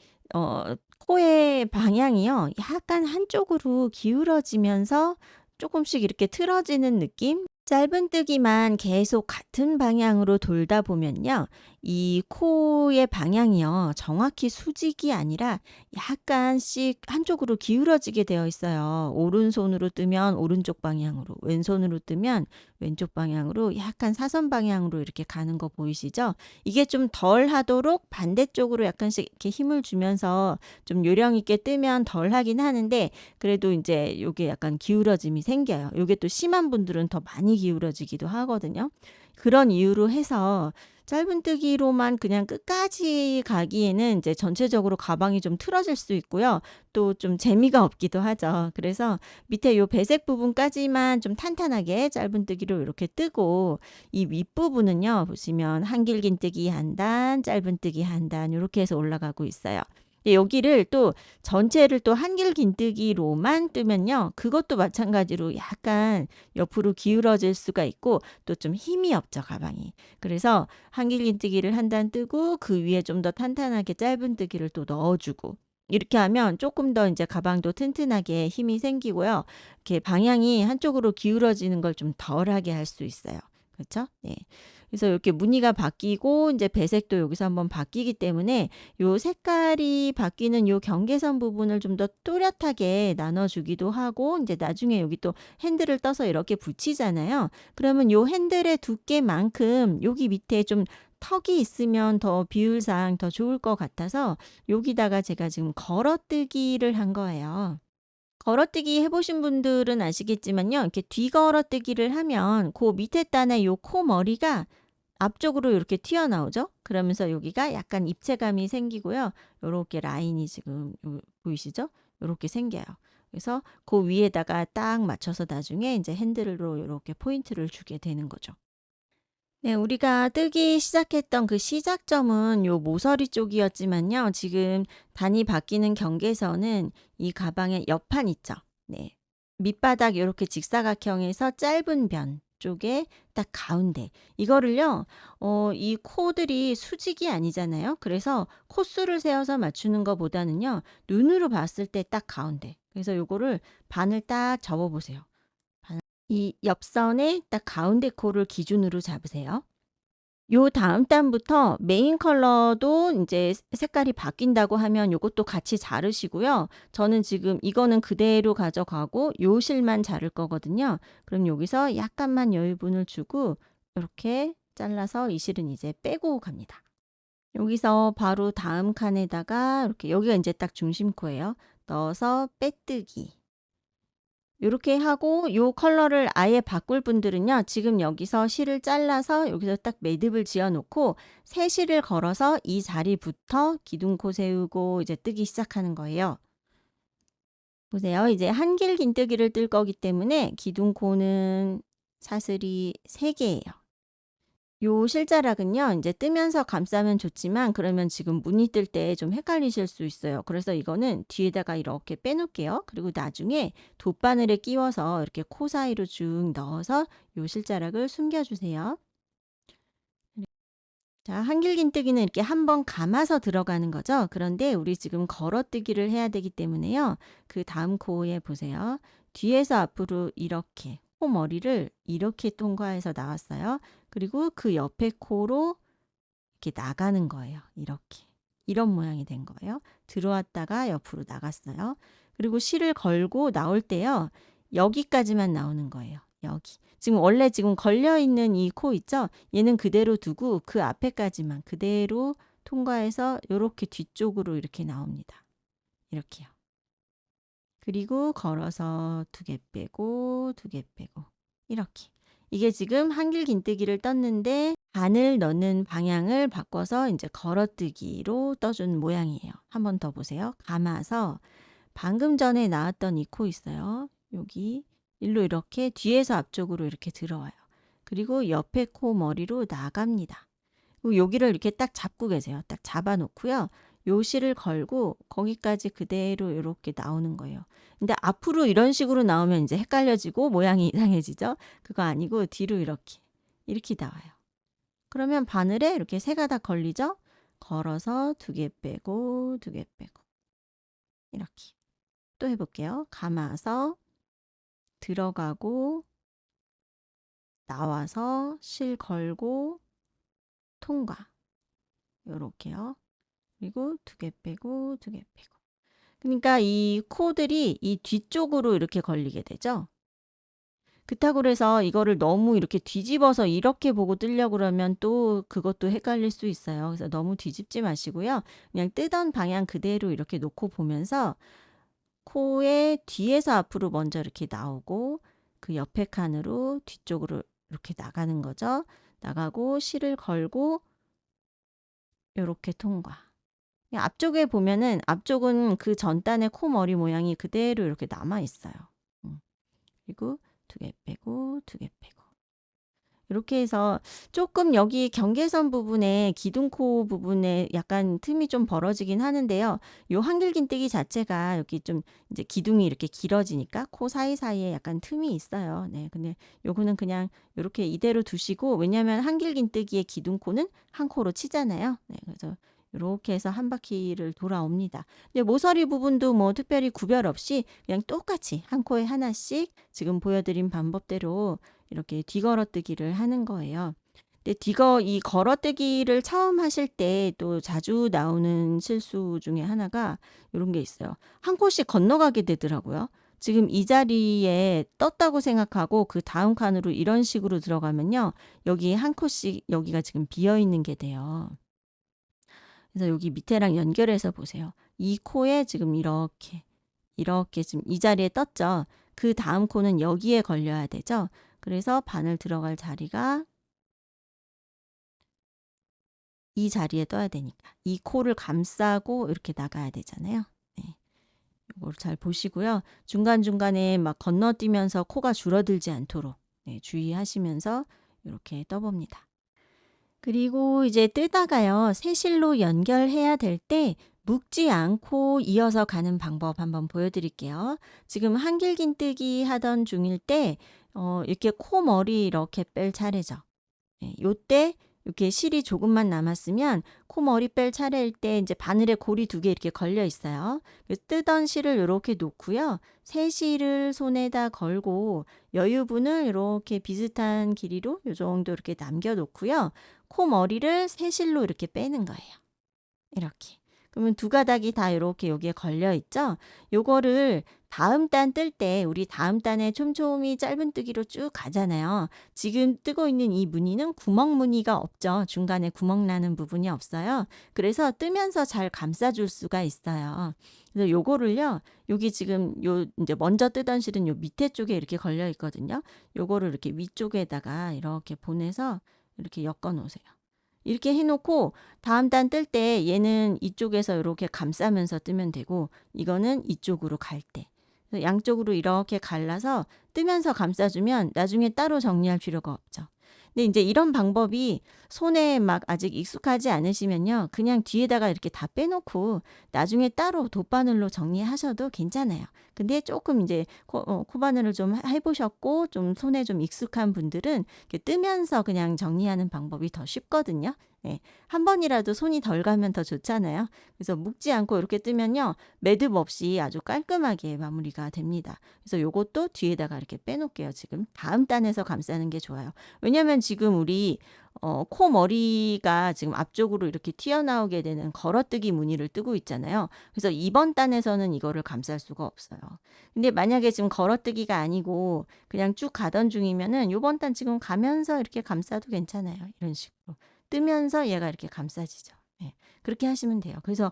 코의 방향이요. 약간 한쪽으로 기울어지면서 조금씩 이렇게 틀어지는 느낌? 짧은뜨기만 계속 같은 방향으로 돌다 보면요. 이 코의 방향이요. 정확히 수직이 아니라 약간씩 한쪽으로 기울어지게 되어 있어요. 오른손으로 뜨면 오른쪽 방향으로, 왼손으로 뜨면 왼쪽 방향으로 약간 사선 방향으로 이렇게 가는 거 보이시죠? 이게 좀 덜 하도록 반대쪽으로 약간씩 이렇게 힘을 주면서 좀 요령 있게 뜨면 덜 하긴 하는데 그래도 인제 요게 약간 기울어짐이 생겨요. 요게 또 심한 분들은 더 많이 기울어지기도 하거든요. 그런 이유로 해서 짧은뜨기로만 그냥 끝까지 가기에는 이제 전체적으로 가방이 좀 틀어질 수 있고요. 또 좀 재미가 없기도 하죠. 그래서 밑에 요 배색 부분까지만 좀 탄탄하게 짧은뜨기로 요렇게 뜨고 이 윗부분은요. 보시면 한길긴뜨기 한 단, 짧은뜨기 한 단 요렇게 해서 올라가고 있어요. 여기를 또 전체를 또 한길긴뜨기로만 뜨면요. 그것도 마찬가지로 약간 옆으로 기울어질 수가 있고 또 좀 힘이 없죠, 가방이. 그래서 한길긴뜨기를 한 단 뜨고 그 위에 좀 더 탄탄하게 짧은뜨기를 또 넣어 주고 이렇게 하면 조금 더 인제 가방도 튼튼하게 힘이 생기고요. 이렇게 방향이 한쪽으로 기울어지는 걸 좀 덜하게 할 수 있어요. 그쵸? 네. 그래서 이렇게 무늬가 바뀌고 인제 배색도 여기서 한번 바뀌기 때문에 요 색깔이 바뀌는 요 경계선 부분을 좀 더 또렷하게 나눠 주기도 하고 인제 나중에 여기 또 핸들을 떠서 이렇게 붙이잖아요. 그러면 요 핸들의 두께만큼 여기 밑에 좀 턱이 있으면 더 비율상 더 좋을 것 같아서 여기다가 제가 지금 걸어뜨기를 한 거예요. 걸어뜨기 해 보신 분들은 아시겠지만요. 이렇게 뒤걸어뜨기를 하면 고 밑에 단의 요 코머리가 앞쪽으로 요렇게 튀어나오죠. 그러면서 여기가 약간 입체감이 생기고요. 요렇게 라인이 지금 보이시죠? 요렇게 생겨요. 그래서 그 위에다가 딱 맞춰서 나중에 인제 핸들로 요렇게 포인트를 주게 되는 거죠. 네. 우리가 뜨기 시작했던 그 시작점은 요 모서리 쪽이었지만요. 지금 단이 바뀌는 경계선은 이 가방의 옆판 있죠. 네. 밑바닥 요렇게 직사각형에서 짧은 변 쪽에 딱 가운데 이거를요. 이 코들이 수직이 아니잖아요. 그래서 코수를 세어서 맞추는 것보다는요. 눈으로 봤을 때 딱 가운데. 그래서 요거를 반을 딱 접어 보세요. 이 옆선의 딱 가운데 코를 기준으로 잡으세요. 요 다음 단부터 메인 컬러도 인제 색깔이 바뀐다고 하면 요것도 같이 자르시고요. 저는 지금 이거는 그대로 가져가고 요 실만 자를 거거든요. 그럼 여기서 약간만 여유분을 주고 요렇게 잘라서 이 실은 이제 빼고 갑니다. 여기서 바로 다음 칸에다가 이렇게 여기가 인제 딱 중심코예요. 넣어서 빼뜨기. 요렇게 하고 요 컬러를 아예 바꿀 분들은요. 지금 여기서 실을 잘라서 여기서 딱 매듭을 지어 놓고 새 실을 걸어서 이 자리부터 기둥코 세우고 이제 뜨기 시작하는 거예요. 보세요. 이제 한길긴뜨기를 뜰 거기 때문에 기둥코는 사슬이 3 개예요. 요 실자락은요. 인제 뜨면서 감싸면 좋지만 그러면 지금 무늬 뜰 때 좀 헷갈리실 수 있어요. 그래서 이거는 뒤에다가 이렇게 빼 놓을게요. 그리고 나중에 돗바늘에 끼워서 이렇게 코 사이로 쭉 넣어서 요 실자락을 숨겨 주세요. 자, 한길긴뜨기는 이렇게 한번 감아서 들어가는 거죠. 그런데 우리 지금 걸어뜨기를 해야 되기 때문에요. 그다음 코에 보세요. 뒤에서 앞으로 이렇게 코머리를 이렇게 통과해서 나왔어요. 그리고 그 옆에 코로 이렇게 나가는 거예요. 이렇게. 이런 모양이 된 거예요. 들어왔다가 옆으로 나갔어요. 그리고 실을 걸고 나올 때요. 여기까지만 나오는 거예요. 여기. 지금 원래 지금 걸려있는 이 코 있죠? 얘는 그대로 두고 그 앞에까지만 그대로 통과해서 이렇게 뒤쪽으로 이렇게 나옵니다. 이렇게요. 그리고 걸어서 2개 빼고 2개 빼고 이렇게. 이게 지금 한길긴뜨기를 떴는데 바늘 넣는 방향을 바꿔서 이제 걸어뜨기로 떠준 모양이에요. 한 번 더 보세요. 감아서 방금 전에 나왔던 이 코 있어요. 여기 일로 이렇게 뒤에서 앞쪽으로 이렇게 들어와요. 그리고 옆에 코 머리로 나갑니다. 그리고 여기를 이렇게 딱 잡고 계세요. 딱 잡아 놓고요. 요 실을 걸고 거기까지 그대로 이렇게 나오는 거예요. 근데 앞으로 이런 식으로 나오면 이제 헷갈려지고 모양이 이상해지죠. 그거 아니고 뒤로 이렇게 나와요. 그러면 바늘에 이렇게 세 가닥 걸리죠. 걸어서 2개 빼고 2개 빼고 이렇게. 또 해볼게요. 감아서 들어가고 나와서 실 걸고 통과. 요렇게요. 그리고 2개 빼고 2개 빼고. 그러니까 이 코들이 이 뒤쪽으로 이렇게 걸리게 되죠. 그렇다고 그래서 이거를 너무 이렇게 뒤집어서 이렇게 보고 뜨려고 그러면 또 그것도 헷갈릴 수 있어요. 그래서 너무 뒤집지 마시고요. 그냥 뜨던 방향 그대로 이렇게 놓고 보면서 코의 뒤에서 앞으로 먼저 이렇게 나오고 그 옆에 칸으로 뒤쪽으로 이렇게 나가는 거죠. 나가고 실을 걸고 이렇게 통과. 앞쪽에 보면은 앞쪽은 그 전단의 코 머리 모양이 그대로 이렇게 남아 있어요. 그리고 2개 빼고 2개 빼고 이렇게 해서 조금 여기 경계선 부분에 기둥코 부분에 약간 틈이 좀 벌어지긴 하는데요. 요 한길긴뜨기 자체가 여기 좀 이제 기둥이 이렇게 길어지니까 코 사이사이에 약간 틈이 있어요. 네, 근데 요거는 그냥 이렇게 이대로 두시고 왜냐하면 한길긴뜨기의 기둥코는 한 코로 치잖아요. 네, 그래서 이렇게 해서 한 바퀴를 돌아옵니다. 근데 모서리 부분도 뭐 특별히 구별 없이 그냥 똑같이 한 코에 하나씩 지금 보여드린 방법대로 이렇게 뒤걸어뜨기를 하는 거예요. 근데 이 걸어뜨기를 처음 하실 때 또 자주 나오는 실수 중에 하나가 이런 게 있어요. 한 코씩 건너가게 되더라고요. 지금 이 자리에 떴다고 생각하고 그 다음 칸으로 이런 식으로 들어가면요. 여기 한 코씩 여기가 지금 비어 있는 게 돼요. 그래서 여기 밑에랑 연결해서 보세요. 이 코에 지금 이렇게 지금 이 자리에 떴죠. 그 다음 코는 여기에 걸려야 되죠. 그래서 바늘 들어갈 자리가 이 자리에 떠야 되니까 이 코를 감싸고 이렇게 나가야 되잖아요. 네. 이걸 잘 보시고요. 중간중간에 막 건너뛰면서 코가 줄어들지 않도록 네, 주의하시면서 이렇게 떠봅니다. 그리고 이제 뜨다가요. 새실로 연결해야 될 때 묶지 않고 이어서 가는 방법 한번 보여드릴게요. 지금 한길긴뜨기 하던 중일 때 이렇게 코 머리 이렇게 뺄 차례죠. 네, 요때 이렇게 실이 조금만 남았으면 코 머리 뺄 차례일 때 이제 바늘에 고리 2개 이렇게 걸려 있어요. 그래서 뜨던 실을 이렇게 놓고요. 새 실을 손에다 걸고 여유분을 이렇게 비슷한 길이로 요 정도 이렇게 남겨 놓고요. 코 머리를 새 실로 이렇게 빼는 거예요. 이렇게. 그러면 2가닥이 다 이렇게 여기에 걸려 있죠? 요거를 다음 단 뜰 때 우리 다음 단에 촘촘히 짧은뜨기로 쭉 가잖아요. 지금 뜨고 있는 이 무늬는 구멍 무늬가 없죠. 중간에 구멍 나는 부분이 없어요. 그래서 뜨면서 잘 감싸줄 수가 있어요. 그래서 요거를요. 여기 지금 요 이제 먼저 뜨던 실은 요 밑에 쪽에 이렇게 걸려 있거든요. 요거를 이렇게 위쪽에다가 이렇게 보내서 이렇게 엮어 놓으세요. 이렇게 해놓고 다음 단 뜰 때 얘는 이쪽에서 이렇게 감싸면서 뜨면 되고 이거는 이쪽으로 갈 때 양쪽으로 이렇게 갈라서 뜨면서 감싸주면 나중에 따로 정리할 필요가 없죠. 근데 이제 이런 방법이 손에 막 아직 익숙하지 않으시면요. 그냥 뒤에다가 이렇게 다 빼놓고 나중에 따로 돗바늘로 정리하셔도 괜찮아요. 근데 조금 이제 코바늘을 좀 해보셨고 좀 손에 좀 익숙한 분들은 이렇게 뜨면서 그냥 정리하는 방법이 더 쉽거든요. 네. 한 번이라도 손이 덜 가면 더 좋잖아요. 그래서 묶지 않고 이렇게 뜨면요. 매듭 없이 아주 깔끔하게 마무리가 됩니다. 그래서 요것도 뒤에다가 이렇게 빼놓을게요. 지금 다음 단에서 감싸는 게 좋아요. 왜냐면 지금 우리 코 머리가 지금 앞쪽으로 이렇게 튀어나오게 되는 걸어뜨기 무늬를 뜨고 있잖아요. 그래서 이번 단에서는 이거를 감쌀 수가 없어요. 근데 만약에 지금 걸어뜨기가 아니고 그냥 쭉 가던 중이면은 요번 단 지금 가면서 이렇게 감싸도 괜찮아요. 이런 식으로. 뜨면서 얘가 이렇게 감싸지죠. 예. 그렇게 하시면 돼요. 그래서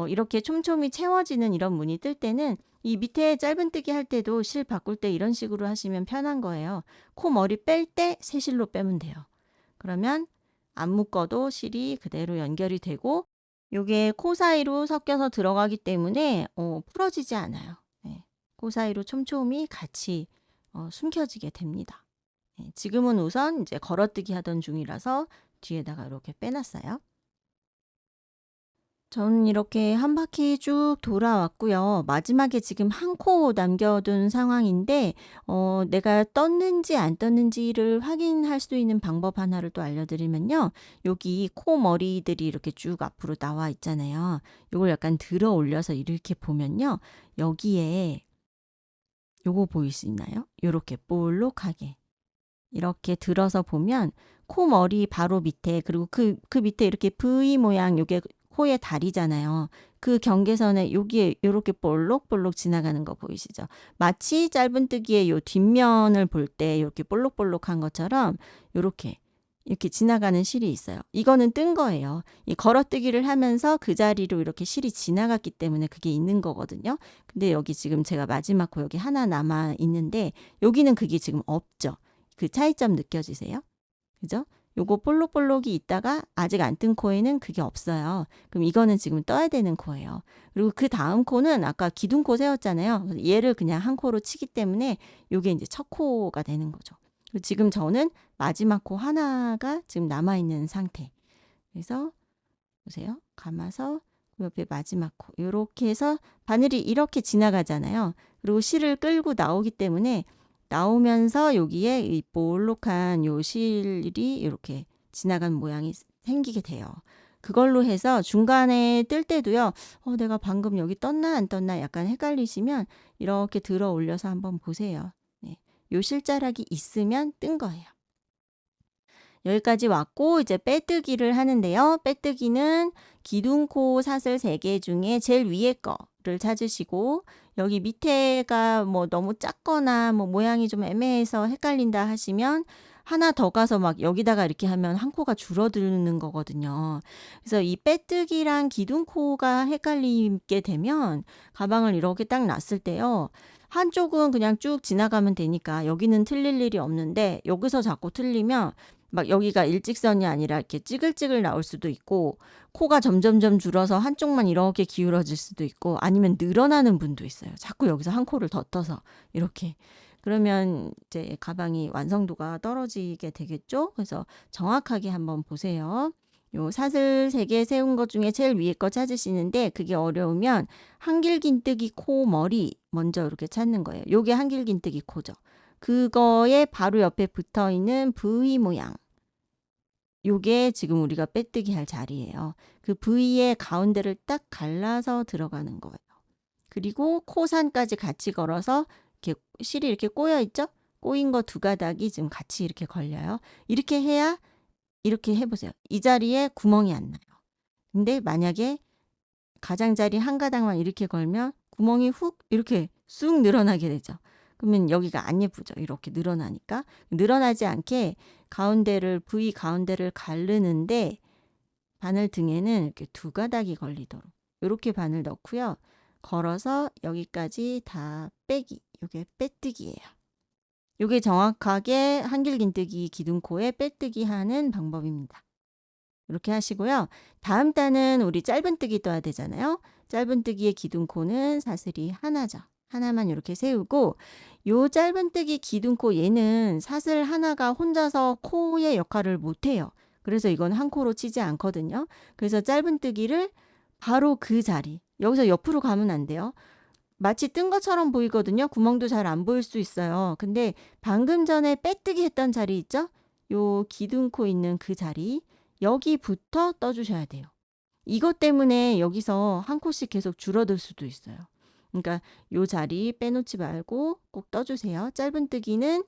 이렇게 촘촘히 채워지는 이런 무늬 뜰 때는 이 밑에 짧은뜨기 할 때도 실 바꿀 때 이런 식으로 하시면 편한 거예요. 코 머리 뺄 때 새실로 빼면 돼요. 그러면 안 묶어도 실이 그대로 연결이 되고 요게 코 사이로 섞여서 들어가기 때문에 풀어지지 않아요. 네. 코 사이로 촘촘히 같이 숨겨지게 됩니다. 네. 지금은 우선 이제 걸어뜨기 하던 중이라서 뒤에다가 이렇게 빼놨어요. 저는 이렇게 한 바퀴 쭉 돌아왔고요. 마지막에 지금 한 코 남겨둔 상황인데 내가 떴는지 안 떴는지를 확인할 수 있는 방법 하나를 또 알려드리면요. 여기 코 머리들이 이렇게 쭉 앞으로 나와 있잖아요. 요걸 약간 들어 올려서 이렇게 보면요. 여기에 요거 보이시나요? 요렇게 볼록하게 이렇게 들어서 보면 코 머리 바로 밑에 그리고 그 밑에 이렇게 V 모양 요게 코의 다리잖아요. 그 경계선에 여기에 요렇게 볼록볼록 지나가는 거 보이시죠? 마치 짧은뜨기의 요 뒷면을 볼 때 이렇게 볼록볼록한 것처럼 요렇게 이렇게 지나가는 실이 있어요. 이거는 뜬 거예요. 이 걸어뜨기를 하면서 그 자리로 이렇게 실이 지나갔기 때문에 그게 있는 거거든요. 근데 여기 지금 제가 마지막 코 여기 하나 남아 있는데 여기는 그게 지금 없죠. 그 차이점 느껴지세요? 그죠? 요거 볼록볼록이 있다가 아직 안 뜬 코에는 그게 없어요. 그럼 이거는 지금 떠야 되는 코예요. 그리고 그 다음 코는 아까 기둥코 세웠잖아요. 얘를 그냥 한 코로 치기 때문에 요게 이제 첫 코가 되는 거죠. 지금 저는 마지막 코 하나가 지금 남아있는 상태. 그래서 보세요. 감아서 그 옆에 마지막 코. 요렇게 해서 바늘이 이렇게 지나가잖아요. 그리고 실을 끌고 나오기 때문에 나오면서 여기에 이 볼록한 요 실이 이렇게 지나간 모양이 생기게 돼요. 그걸로 해서 중간에 뜰 때도요. 내가 방금 여기 떴나 안 떴나 약간 헷갈리시면 이렇게 들어 올려서 한번 보세요. 네. 요 실자락이 있으면 뜬 거예요. 여기까지 왔고 이제 빼뜨기를 하는데요. 빼뜨기는 기둥코 사슬 3개 중에 제일 위에 거를 찾으시고 여기 밑에가 뭐 너무 작거나 뭐 모양이 좀 애매해서 헷갈린다 하시면 하나 더 가서 막 여기다가 이렇게 하면 한 코가 줄어드는 거거든요. 그래서 이 빼뜨기랑 기둥코가 헷갈리게 되면 가방을 이렇게 딱 놨을 때요. 한쪽은 그냥 쭉 지나가면 되니까 여기는 틀릴 일이 없는데 여기서 자꾸 틀리면 막 여기가 일직선이 아니라 이렇게 찌글찌글 나올 수도 있고 코가 점점점 줄어서 한쪽만 이렇게 기울어질 수도 있고 아니면 늘어나는 분도 있어요. 자꾸 여기서 한 코를 더 떠서 이렇게. 그러면 이제 가방이 완성도가 떨어지게 되겠죠. 그래서 정확하게 한번 보세요. 요 사슬 3개 세운 것 중에 제일 위에 거 찾으시는데 그게 어려우면 한길긴뜨기 코 머리 먼저 이렇게 찾는 거예요. 요게 한길긴뜨기 코죠. 그거에 바로 옆에 붙어 있는 V 모양. 요게 지금 우리가 빼뜨기 할 자리예요. 그 V의 가운데를 딱 갈라서 들어가는 거예요. 그리고 코산까지 같이 걸어서 이렇게 실이 이렇게 꼬여 있죠? 꼬인 거 2가닥이 지금 같이 이렇게 걸려요. 이렇게 해야 이렇게 해보세요. 이 자리에 구멍이 안 나요. 근데 만약에 가장자리 한 가닥만 이렇게 걸면 구멍이 훅 이렇게 쑥 늘어나게 되죠. 그러면 여기가 안 예쁘죠. 이렇게 늘어나니까. 늘어나지 않게 가운데를 V 가운데를 가르는데 바늘 등에는 이렇게 2가닥이 걸리도록 이렇게 바늘 넣고요. 걸어서 여기까지 다 빼기. 이게 빼뜨기예요. 이게 정확하게 한길긴뜨기 기둥코에 빼뜨기 하는 방법입니다. 이렇게 하시고요. 다음 단은 우리 짧은뜨기 떠야 되잖아요. 짧은뜨기의 기둥코는 사슬이 하나죠. 하나만 이렇게 세우고 요 짧은뜨기 기둥코 얘는 사슬 하나가 혼자서 코의 역할을 못해요. 그래서 이건 한 코로 치지 않거든요. 그래서 짧은뜨기를 바로 그 자리 여기서 옆으로 가면 안 돼요. 마치 뜬 것처럼 보이거든요. 구멍도 잘 안 보일 수 있어요. 근데 방금 전에 빼뜨기 했던 자리 있죠? 요 기둥코 있는 그 자리 여기부터 떠주셔야 돼요. 이것 때문에 여기서 한 코씩 계속 줄어들 수도 있어요. 그러니까 요 자리 빼놓지 말고 꼭 떠주세요. 짧은뜨기는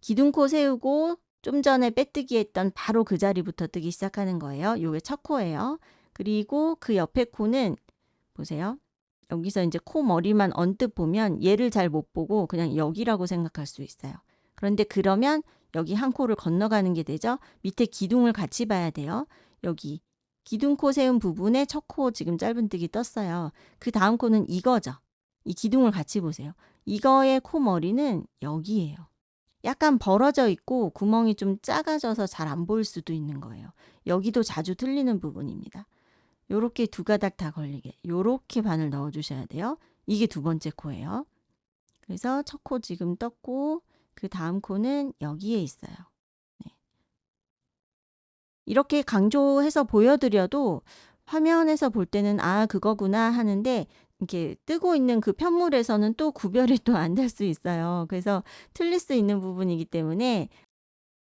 기둥코 세우고 좀 전에 빼뜨기 했던 바로 그 자리부터 뜨기 시작하는 거예요. 요게 첫 코예요. 그리고 그 옆에 코는 보세요. 여기서 이제 코 머리만 언뜻 보면 얘를 잘 못 보고 그냥 여기라고 생각할 수 있어요. 그런데 그러면 여기 한 코를 건너가는 게 되죠. 밑에 기둥을 같이 봐야 돼요. 여기 기둥코 세운 부분에 첫 코 지금 짧은뜨기 떴어요. 그 다음 코는 이거죠. 이 기둥을 같이 보세요. 이거의 코 머리는 여기예요. 약간 벌어져 있고 구멍이 좀 작아져서 잘 안 보일 수도 있는 거예요. 여기도 자주 틀리는 부분입니다. 요렇게 두 가닥 다 걸리게 요렇게 바늘 넣어 주셔야 돼요. 이게 두 번째 코예요. 그래서 첫 코 지금 떴고 그 다음 코는 여기에 있어요. 네. 이렇게 강조해서 보여드려도 화면에서 볼 때는 아 그거구나 하는데 이렇게 뜨고 있는 그 편물에서는 또 구별이 또 안 될 수 있어요. 그래서 틀릴 수 있는 부분이기 때문에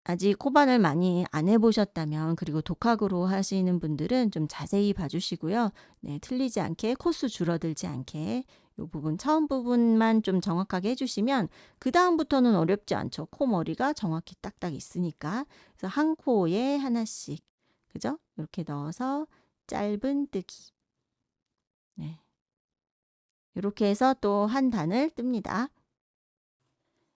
아직 코바늘 많이 안 해보셨다면 그리고 독학으로 하시는 분들은 좀 자세히 봐주시고요. 네, 틀리지 않게 코수 줄어들지 않게 이 부분 처음 부분만 좀 정확하게 해주시면 그 다음부터는 어렵지 않죠. 코 머리가 정확히 딱딱 있으니까. 그래서 한 코에 하나씩 그죠? 이렇게 넣어서 짧은뜨기. 네. 이렇게 해서 또 한 단을 뜹니다.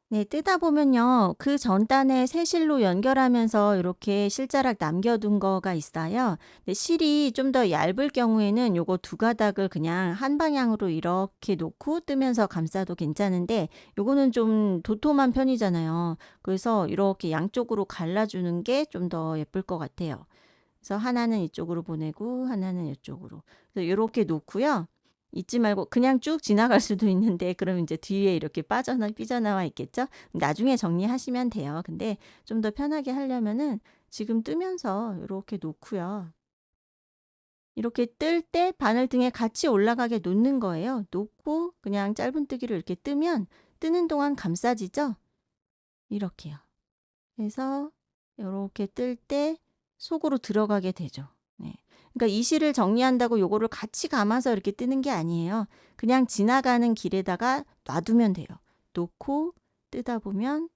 네, 뜨다 보면요. 그 전 단에 새 실로 연결하면서 이렇게 실자락 남겨둔 거가 있어요. 근데 실이 좀 더 얇을 경우에는 요거 두 가닥을 그냥 한 방향으로 이렇게 놓고 뜨면서 감싸도 괜찮은데 요거는 좀 도톰한 편이잖아요. 그래서 이렇게 양쪽으로 갈라주는 게 좀 더 예쁠 것 같아요. 그래서 하나는 이쪽으로 보내고 하나는 이쪽으로. 그래서 요렇게 놓고요. 잊지 말고 그냥 쭉 지나갈 수도 있는데 그럼 이제 뒤에 이렇게 삐져나와 있겠죠? 나중에 정리하시면 돼요. 근데 좀 더 편하게 하려면은 지금 뜨면서 이렇게 놓고요. 이렇게 뜰 때 바늘 등에 같이 올라가게 놓는 거예요. 놓고 그냥 짧은뜨기로 이렇게 뜨면 뜨는 동안 감싸지죠? 이렇게요. 그래서 이렇게 뜰 때 속으로 들어가게 되죠. 네. 그러니까 이 실을 정리한다고 요거를 같이 감아서 이렇게 뜨는 게 아니에요. 그냥 지나가는 길에다가 놔두면 돼요. 놓고 뜨다 보면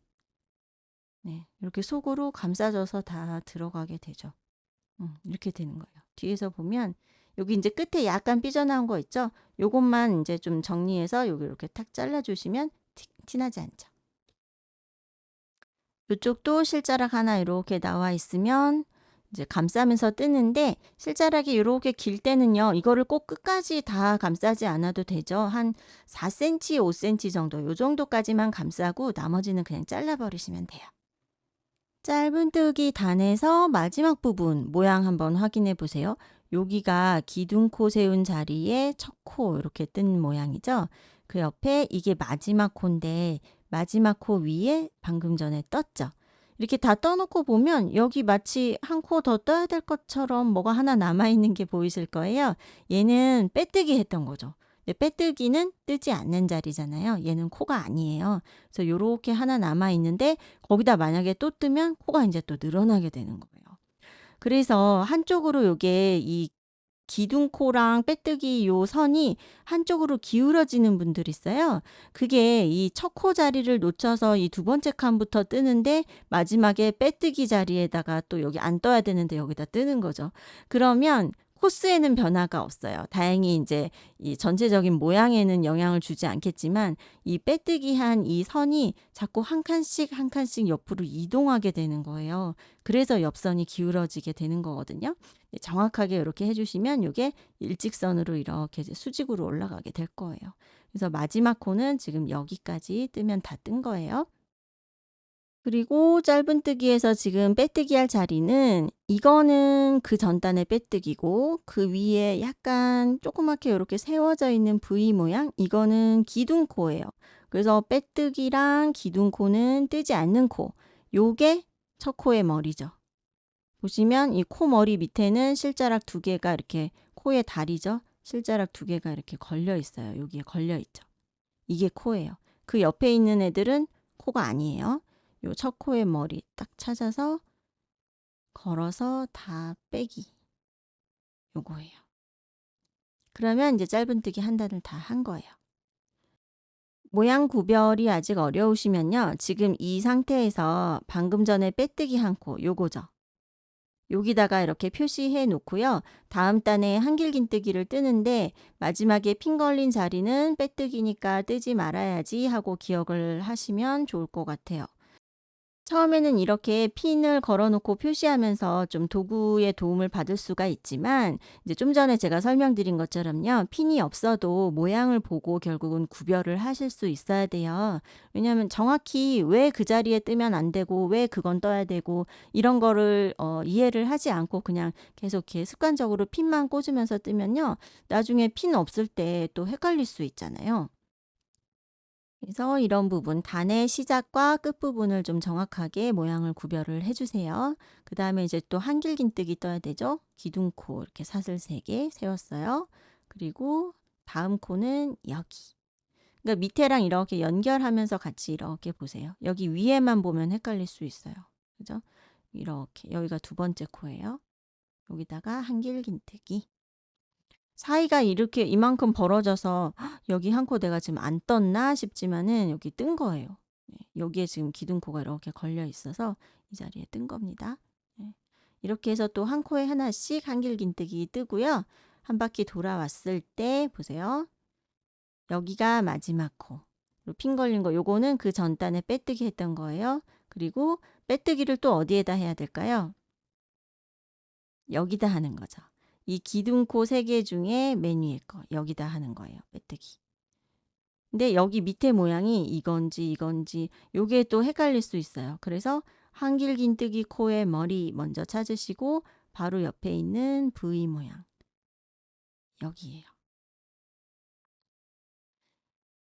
네, 이렇게 속으로 감싸져서 다 들어가게 되죠. 이렇게 되는 거예요. 뒤에서 보면 여기 이제 끝에 약간 삐져나온 거 있죠? 요것만 이제 좀 정리해서 여기 이렇게 탁 잘라주시면 티나지 않죠. 이쪽도 실자락 하나 이렇게 나와 있으면 이제 감싸면서 뜨는데 실자락이 이렇게 길 때는요. 이거를 꼭 끝까지 다 감싸지 않아도 되죠. 한 4cm, 5cm 정도 요 정도까지만 감싸고 나머지는 그냥 잘라버리시면 돼요. 짧은뜨기 단에서 마지막 부분 모양 한번 확인해 보세요. 여기가 기둥코 세운 자리에 첫 코 이렇게 뜬 모양이죠. 그 옆에 이게 마지막 코인데 마지막 코 위에 방금 전에 떴죠. 이렇게 다 떠놓고 보면 여기 마치 한 코 더 떠야 될 것처럼 뭐가 하나 남아있는 게 보이실 거예요. 얘는 빼뜨기 했던 거죠. 근데 빼뜨기는 뜨지 않는 자리잖아요. 얘는 코가 아니에요. 그래서 요렇게 하나 남아있는데 거기다 만약에 또 뜨면 코가 이제 또 늘어나게 되는 거예요. 그래서 한쪽으로 요게 이 기둥코랑 빼뜨기 요 선이 한쪽으로 기울어지는 분들 있어요. 그게 이 첫 코 자리를 놓쳐서 이 두 번째 칸부터 뜨는데 마지막에 빼뜨기 자리에다가 또 여기 안 떠야 되는데 여기다 뜨는 거죠. 그러면 코스에는 변화가 없어요. 다행히 이제 이 전체적인 모양에는 영향을 주지 않겠지만 이 빼뜨기 한 이 선이 자꾸 한 칸씩 한 칸씩 옆으로 이동하게 되는 거예요. 그래서 옆선이 기울어지게 되는 거거든요. 정확하게 이렇게 해주시면 이게 일직선으로 이렇게 수직으로 올라가게 될 거예요. 그래서 마지막 코는 지금 여기까지 뜨면 다 뜬 거예요. 그리고 짧은뜨기에서 지금 빼뜨기 할 자리는 이거는 그 전단의 빼뜨기고 그 위에 약간 조그맣게 이렇게 세워져 있는 V 모양 이거는 기둥코예요. 그래서 빼뜨기랑 기둥코는 뜨지 않는 코. 요게 첫 코의 머리죠. 보시면 이 코 머리 밑에는 실자락 두 개가 이렇게 코의 다리죠. 실자락 두 개가 이렇게 걸려 있어요. 여기에 걸려 있죠. 이게 코예요. 그 옆에 있는 애들은 코가 아니에요. 요 첫 코의 머리 딱 찾아서 걸어서 다 빼기. 요거예요. 그러면 이제 짧은뜨기 한 단을 다 한 거예요. 모양 구별이 아직 어려우시면요. 지금 이 상태에서 방금 전에 빼뜨기 한 코 요거죠. 여기다가 이렇게 표시해 놓고요. 다음 단에 한길긴뜨기를 뜨는데 마지막에 핀 걸린 자리는 빼뜨기니까 뜨지 말아야지 하고 기억을 하시면 좋을 것 같아요. 처음에는 이렇게 핀을 걸어 놓고 표시하면서 좀 도구의 도움을 받을 수가 있지만 이제 좀 전에 제가 설명드린 것처럼요. 핀이 없어도 모양을 보고 결국은 구별을 하실 수 있어야 돼요. 왜냐하면 정확히 왜 그 자리에 뜨면 안 되고 왜 그건 떠야 되고 이런 거를 이해를 하지 않고 그냥 계속 이렇게 습관적으로 핀만 꽂으면서 뜨면요. 나중에 핀 없을 때 또 헷갈릴 수 있잖아요. 그래서 이런 부분 단의 시작과 끝부분을 좀 정확하게 모양을 구별을 해 주세요. 그다음에 이제 또 한길긴뜨기 떠야 되죠. 기둥코 이렇게 사슬 3개 세웠어요. 그리고 다음 코는 여기. 그러니까 밑에랑 이렇게 연결하면서 같이 이렇게 보세요. 여기 위에만 보면 헷갈릴 수 있어요. 그죠? 이렇게 여기가 두 번째 코예요. 여기다가 한길긴뜨기. 사이가 이렇게 이만큼 벌어져서 '헉, 여기 한 코 내가 지금 안 떴나?' 싶지만은 여기 뜬 거예요. 네. 여기에 지금 기둥코가 이렇게 걸려 있어서 이 자리에 뜬 겁니다. 네. 이렇게 해서 또 한 코에 하나씩 한길긴뜨기 뜨고요. 한 바퀴 돌아왔을 때 보세요. 여기가 마지막 코. 그리고 핀 걸린 거 요거는 그 전 단에 빼뜨기 했던 거예요. 그리고 빼뜨기를 또 어디에다 해야 될까요? 여기다 하는 거죠. 이 기둥코 3개 중에 맨 위에 거 여기다 하는 거예요, 빼뜨기. 근데 여기 밑에 모양이 이건지 요게 또 헷갈릴 수 있어요. 그래서 한길긴뜨기 코의 머리 먼저 찾으시고 바로 옆에 있는 V 모양 여기예요.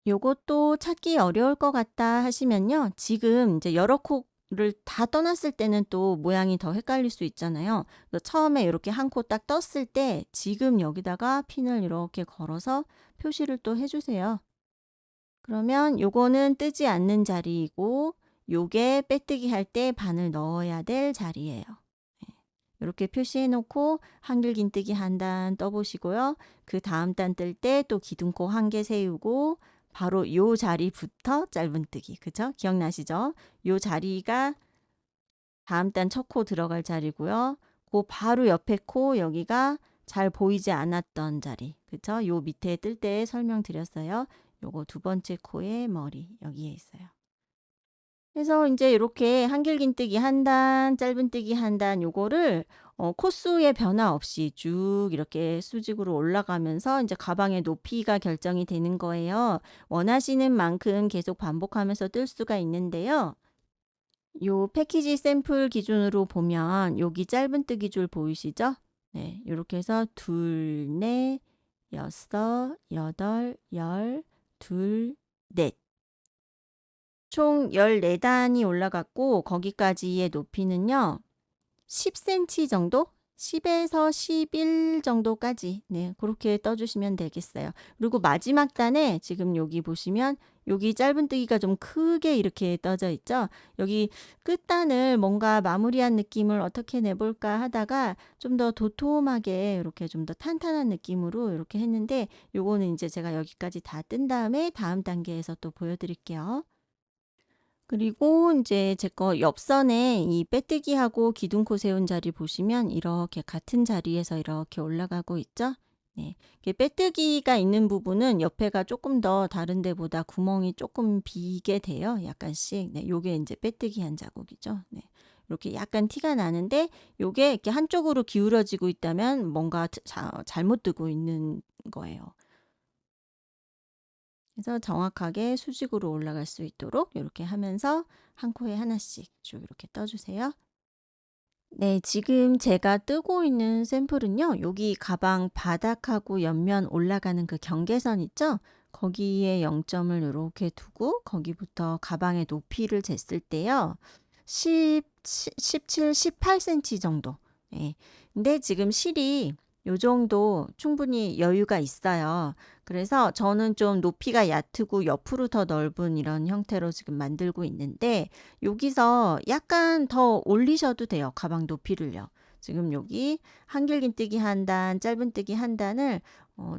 요것도 찾기 어려울 것 같다 하시면요. 지금 이제 여러 코를 다 떠났을 때는 또 모양이 더 헷갈릴 수 있잖아요. 그래서 처음에 이렇게 한 코 딱 떴을 때 지금 여기다가 핀을 이렇게 걸어서 표시를 또 해주세요. 그러면 요거는 뜨지 않는 자리이고 요게 빼뜨기 할 때 바늘 넣어야 될 자리예요. 이렇게 표시해 놓고 한길긴뜨기 한 단 떠보시고요. 그 다음 단 뜰 때 또 기둥코 1개 세우고 바로 요 자리부터 짧은뜨기. 그죠? 기억나시죠? 요 자리가 다음 단 첫 코 들어갈 자리고요. 그 바로 옆에 코 여기가 잘 보이지 않았던 자리. 그쵸? 요 밑에 뜰 때 설명드렸어요. 요거 두 번째 코의 머리 여기에 있어요. 그래서 인제 요렇게 한길긴뜨기 한 단, 짧은뜨기 한 단 요거를 코수의 변화 없이 쭉 이렇게 수직으로 올라가면서 인제 가방의 높이가 결정이 되는 거예요. 원하시는 만큼 계속 반복하면서 뜰 수가 있는데요. 요 패키지 샘플 기준으로 보면 여기 짧은뜨기 줄 보이시죠? 네. 요렇게 해서 둘, 넷, 여섯, 여덟, 열, 둘, 넷. 총 14단이 올라갔고 거기까지의 높이는요. 10cm 정도? 10에서 11 정도까지 그렇게 떠주시면 되겠어요. 그리고 마지막 단에 지금 여기 보시면 여기 짧은뜨기가 좀 크게 이렇게 떠져 있죠. 여기 끝단을 뭔가 마무리한 느낌을 어떻게 내볼까 하다가 좀 더 도톰하게 이렇게 좀 더 탄탄한 느낌으로 이렇게 했는데 요거는 이제 제가 여기까지 다 뜬 다음에 다음 단계에서 또 보여드릴게요. 그리고 이제 제 거 옆선에 이 빼뜨기하고 기둥코 세운 자리 보시면 이렇게 같은 자리에서 이렇게 올라가고 있죠? 네. 이게 빼뜨기가 있는 부분은 옆에가 조금 더 다른 데보다 구멍이 조금 비게 돼요, 약간씩. 네. 요게 이제 빼뜨기 한 자국이죠. 네. 이렇게 약간 티가 나는데 요게 이렇게 한쪽으로 기울어지고 있다면 뭔가 잘못 뜨고 있는 거예요. 그래서 정확하게 수직으로 올라갈 수 있도록 이렇게 하면서 한 코에 하나씩 쭉 이렇게 떠주세요. 네, 지금 제가 뜨고 있는 샘플은요. 여기 가방 바닥하고 옆면 올라가는 그 경계선 있죠? 거기에 0점을 이렇게 두고 거기부터 가방의 높이를 쟀을 때요. 17, 18cm 정도. 네. 근데 지금 실이 요 정도 충분히 여유가 있어요. 그래서 저는 좀 높이가 얕고 옆으로 더 넓은 이런 형태로 지금 만들고 있는데 여기서 약간 더 올리셔도 돼요. 가방 높이를요. 지금 여기 한길긴뜨기 한 단, 짧은뜨기 한 단을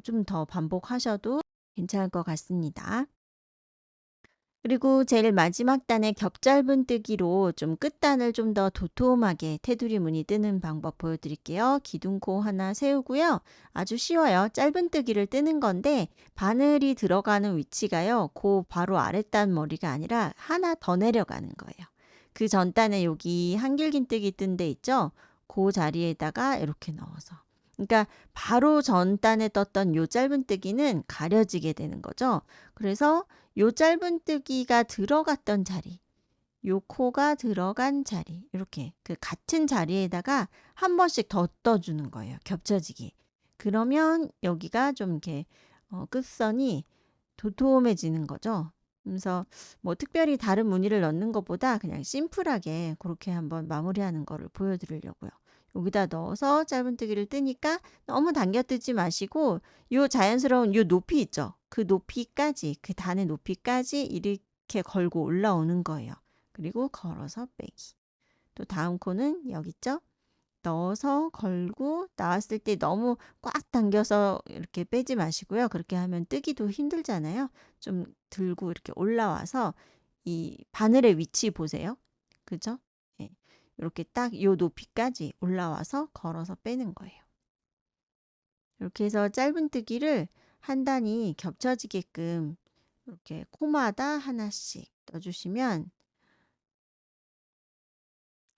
좀 더 반복하셔도 괜찮을 것 같습니다. 그리고 제일 마지막 단의 겹짧은뜨기로 좀 끝단을 좀 더 도톰하게 테두리 무늬 뜨는 방법 보여드릴게요. 기둥코 하나 세우고요. 아주 쉬워요. 짧은뜨기를 뜨는 건데 바늘이 들어가는 위치가요. 그 바로 아랫단 머리가 아니라 하나 더 내려가는 거예요. 그 전단에 여기 한길긴뜨기 뜬 데 있죠? 그 자리에다가 이렇게 넣어서. 그러니까 바로 전단에 떴던 요 짧은뜨기는 가려지게 되는 거죠. 그래서 요 짧은뜨기가 들어갔던 자리, 요 코가 들어간 자리, 이렇게 그 같은 자리에다가 한 번씩 더 떠주는 거예요. 겹쳐지게. 그러면 여기가 좀 이렇게 끝선이 도톰해지는 거죠. 그래서 뭐 특별히 다른 무늬를 넣는 것보다 그냥 심플하게 그렇게 한번 마무리하는 거를 보여드리려고요. 여기다 넣어서 짧은뜨기를 뜨니까 너무 당겨 뜨지 마시고 요 자연스러운 요 높이 있죠. 그 높이까지, 그 단의 높이까지 이렇게 걸고 올라오는 거예요. 그리고 걸어서 빼기. 또 다음 코는 여기 있죠. 넣어서 걸고 나왔을 때 너무 꽉 당겨서 이렇게 빼지 마시고요. 그렇게 하면 뜨기도 힘들잖아요. 좀 들고 이렇게 올라와서 이 바늘의 위치 보세요. 그죠? 예. 이렇게 딱 요 높이까지 올라와서 걸어서 빼는 거예요. 이렇게 해서 짧은뜨기를 한 단이 겹쳐지게끔 이렇게 코마다 하나씩 떠주시면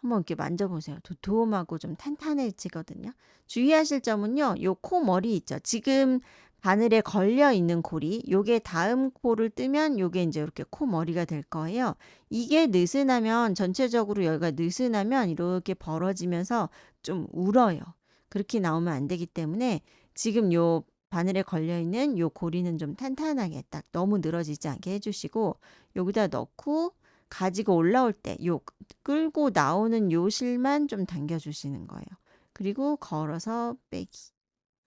한번 이렇게 만져보세요. 도톰하고 좀 탄탄해지거든요. 주의하실 점은요. 요 코 머리 있죠. 지금 바늘에 걸려 있는 고리, 요게 다음 코를 뜨면 요게 이제 이렇게 코 머리가 될 거예요. 이게 느슨하면 전체적으로 여기가 느슨하면 이렇게 벌어지면서 좀 울어요. 그렇게 나오면 안 되기 때문에 지금 요 바늘에 걸려 있는 요 고리는 좀 탄탄하게 딱 너무 늘어지지 않게 해주시고 여기다 넣고 가지고 올라올 때 요 끌고 나오는 요 실만 좀 당겨 주시는 거예요. 그리고 걸어서 빼기.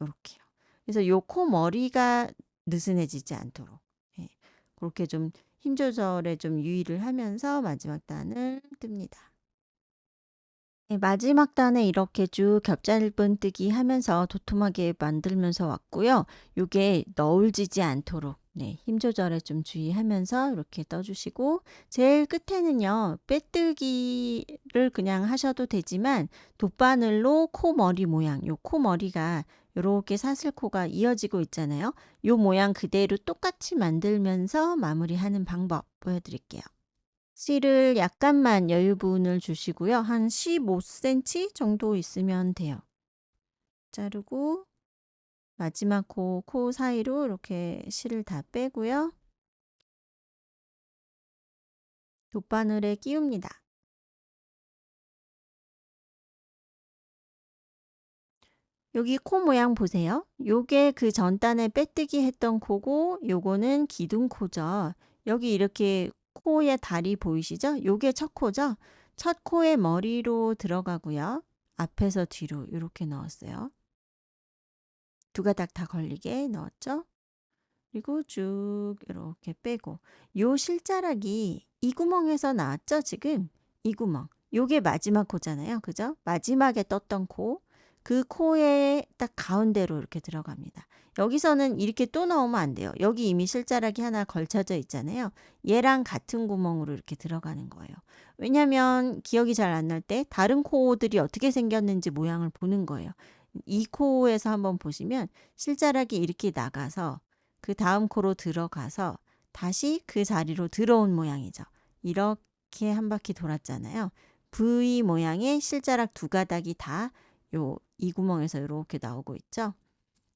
요렇게요. 그래서 요 코 머리가 느슨해지지 않도록 예. 그렇게 좀 힘 조절에 좀 유의를 하면서 마지막 단을 뜹니다. 네, 마지막 단에 이렇게 쭉 겹짧은뜨기 하면서 도톰하게 만들면서 왔고요. 요게 너울지지 않도록 네, 힘 조절에 좀 주의하면서 이렇게 떠주시고 제일 끝에는요. 빼뜨기를 그냥 하셔도 되지만 돗바늘로 코머리 모양, 요 코머리가 요렇게 사슬코가 이어지고 있잖아요. 요 모양 그대로 똑같이 만들면서 마무리하는 방법 보여드릴게요. 실을 약간만 여유 부분을 주시고요. 한 15cm 정도 있으면 돼요. 자르고 마지막 코 사이로 이렇게 실을 다 빼고요. 돗바늘에 끼웁니다. 여기 코 모양 보세요. 요게 그 전단에 빼뜨기 했던 코고 요거는 기둥코죠. 여기 이렇게 코의 다리 보이시죠? 요게 첫 코죠. 첫 코의 머리로 들어가고요. 앞에서 뒤로 이렇게 넣었어요. 두 가닥 다 걸리게 넣었죠. 그리고 쭉 이렇게 빼고 요 실자락이 이 구멍에서 나왔죠 지금? 이 구멍. 요게 마지막 코잖아요. 그죠? 마지막에 떴던 코. 그 코의 딱 가운데로 이렇게 들어갑니다. 여기서는 이렇게 또 넣으면 안 돼요. 여기 이미 실자락이 하나 걸쳐져 있잖아요. 얘랑 같은 구멍으로 이렇게 들어가는 거예요. 왜냐면 기억이 잘 안 날 때 다른 코들이 어떻게 생겼는지 모양을 보는 거예요. 이 코에서 한번 보시면 실자락이 이렇게 나가서 그 다음 코로 들어가서 다시 그 자리로 들어온 모양이죠. 이렇게 한 바퀴 돌았잖아요. V 모양의 실자락 두 가닥이 다 이 구멍에서 이렇게 나오고 있죠.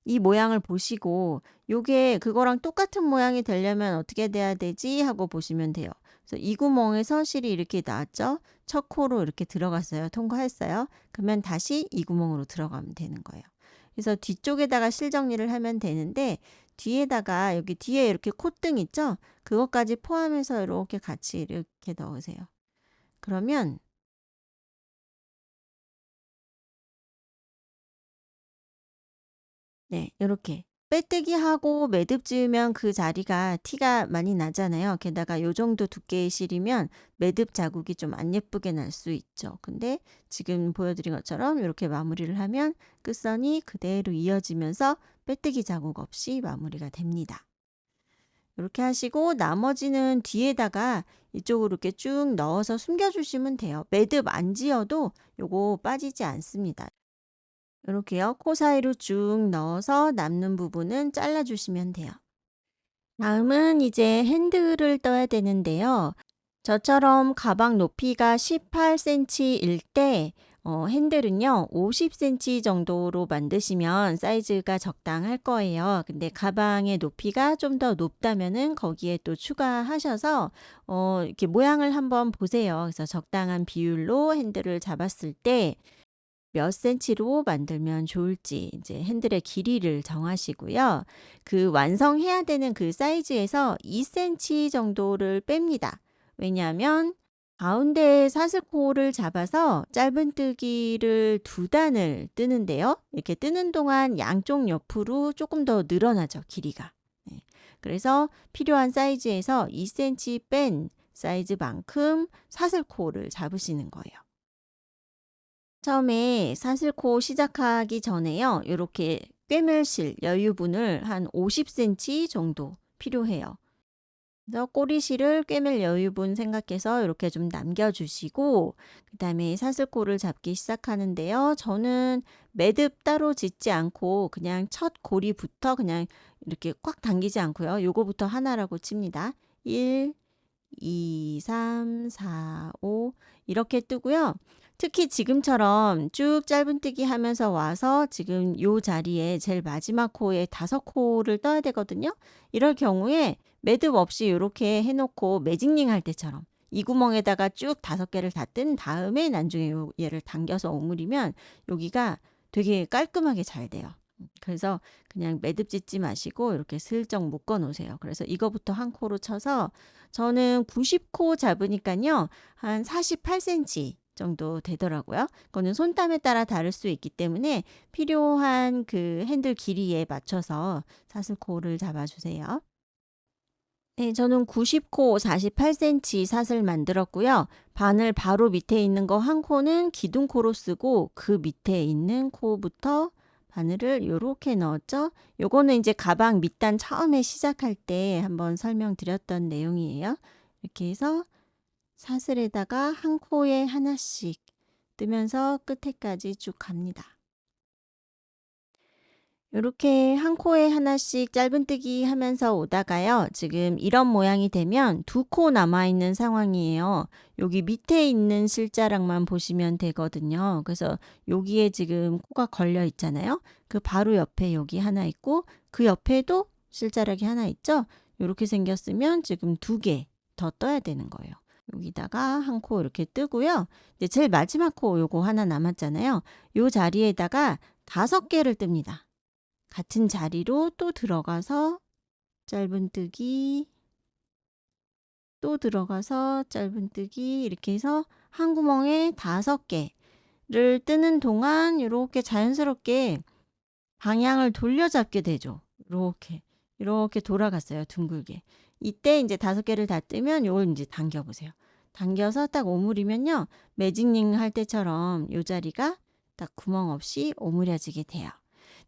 이 모양을 보시고 요게 그거랑 똑같은 모양이 되려면 어떻게 돼야 되지 하고 보시면 돼요. 그래서 이 구멍에서 실이 이렇게 나왔죠. 첫 코로 이렇게 들어갔어요. 통과했어요. 그러면 다시 이 구멍으로 들어가면 되는 거예요. 그래서 뒤쪽에다가 실 정리를 하면 되는데 뒤에다가 여기 뒤에 이렇게 콧등 있죠? 그것까지 포함해서 이렇게 같이 이렇게 넣으세요. 그러면 네, 이렇게 빼뜨기하고 매듭 지으면 그 자리가 티가 많이 나잖아요. 게다가 요 정도 두께의 실이면 매듭 자국이 좀 안 예쁘게 날 수 있죠. 근데 지금 보여드린 것처럼 이렇게 마무리를 하면 끝선이 그대로 이어지면서 빼뜨기 자국 없이 마무리가 됩니다. 이렇게 하시고 나머지는 뒤에다가 이쪽으로 이렇게 쭉 넣어서 숨겨주시면 돼요. 매듭 안 지어도 요거 빠지지 않습니다. 이렇게요. 코 사이로 쭉 넣어서 남는 부분은 잘라주시면 돼요. 다음은 이제 핸들을 떠야 되는데요. 저처럼 가방 높이가 18cm일 때 핸들은요 50cm 정도로 만드시면 사이즈가 적당할 거예요. 근데 가방의 높이가 좀 더 높다면은 거기에 또 추가하셔서 이렇게 모양을 한번 보세요. 그래서 적당한 비율로 핸들을 잡았을 때 몇 센치로 만들면 좋을지 이제 핸들의 길이를 정하시고요. 그 완성해야 되는 그 사이즈에서 2cm 정도를 뺍니다. 왜냐하면 가운데 사슬코를 잡아서 짧은뜨기를 두 단을 뜨는데요. 이렇게 뜨는 동안 양쪽 옆으로 조금 더 늘어나죠, 길이가. 네. 그래서 필요한 사이즈에서 2cm 뺀 사이즈만큼 사슬코를 잡으시는 거예요. 처음에 사슬코 시작하기 전에요. 이렇게 꿰멜실 여유분을 한 50cm 정도 필요해요. 그래서 꼬리실을 꿰멜 여유분 생각해서 이렇게 좀 남겨주시고 그다음에 사슬코를 잡기 시작하는데요. 저는 매듭 따로 짓지 않고 그냥 첫 고리부터 그냥 이렇게 꽉 당기지 않고요. 요거부터 하나라고 칩니다. 1, 2, 3, 4, 5 이렇게 뜨고요. 특히 지금처럼 쭉 짧은뜨기 하면서 와서 지금 요 자리에 제일 마지막 코에 5코를 떠야 되거든요. 이럴 경우에 매듭 없이 이렇게 해놓고 매직링 할 때처럼 이 구멍에다가 쭉 5개를 다 뜬 다음에 나중에 얘를 당겨서 오므리면 여기가 되게 깔끔하게 잘 돼요. 그래서 그냥 매듭 짓지 마시고 이렇게 슬쩍 묶어 놓으세요. 그래서 이거부터 한 코로 쳐서 저는 90코 잡으니까요. 한 48cm 정도 되더라고요. 그거는 손땀에 따라 다를 수 있기 때문에 필요한 그 핸들 길이에 맞춰서 사슬코를 잡아주세요. 네, 저는 90코 48cm 사슬 만들었고요. 바늘 바로 밑에 있는 거 한 코는 기둥코로 쓰고 그 밑에 있는 코부터 바늘을 요렇게 넣었죠. 요거는 이제 가방 밑단 처음에 시작할 때 한번 설명드렸던 내용이에요. 이렇게 해서 사슬에다가 한 코에 하나씩 뜨면서 끝에까지 쭉 갑니다. 요렇게 한 코에 하나씩 짧은뜨기 하면서 오다가요. 지금 이런 모양이 되면 2코 남아있는 상황이에요. 여기 밑에 있는 실자락만 보시면 되거든요. 그래서 여기에 지금 코가 걸려 있잖아요. 그 바로 옆에 여기 하나 있고 그 옆에도 실자락이 하나 있죠. 요렇게 생겼으면 지금 2개 더 떠야 되는 거예요. 여기다가 한 코 이렇게 뜨고요. 이제 제일 마지막 코 요거 하나 남았잖아요. 요 자리에다가 5개를 뜹니다. 같은 자리로 또 들어가서 짧은뜨기, 또 들어가서 짧은뜨기 이렇게 해서 한 구멍에 5개를 뜨는 동안 이렇게 자연스럽게 방향을 돌려잡게 되죠. 이렇게 돌아갔어요. 둥글게. 이때 이제 5개를 다 뜨면 요걸 이제 당겨 보세요. 당겨서 딱 오므리면요. 매직링 할 때처럼 요 자리가 딱 구멍 없이 오므려지게 돼요.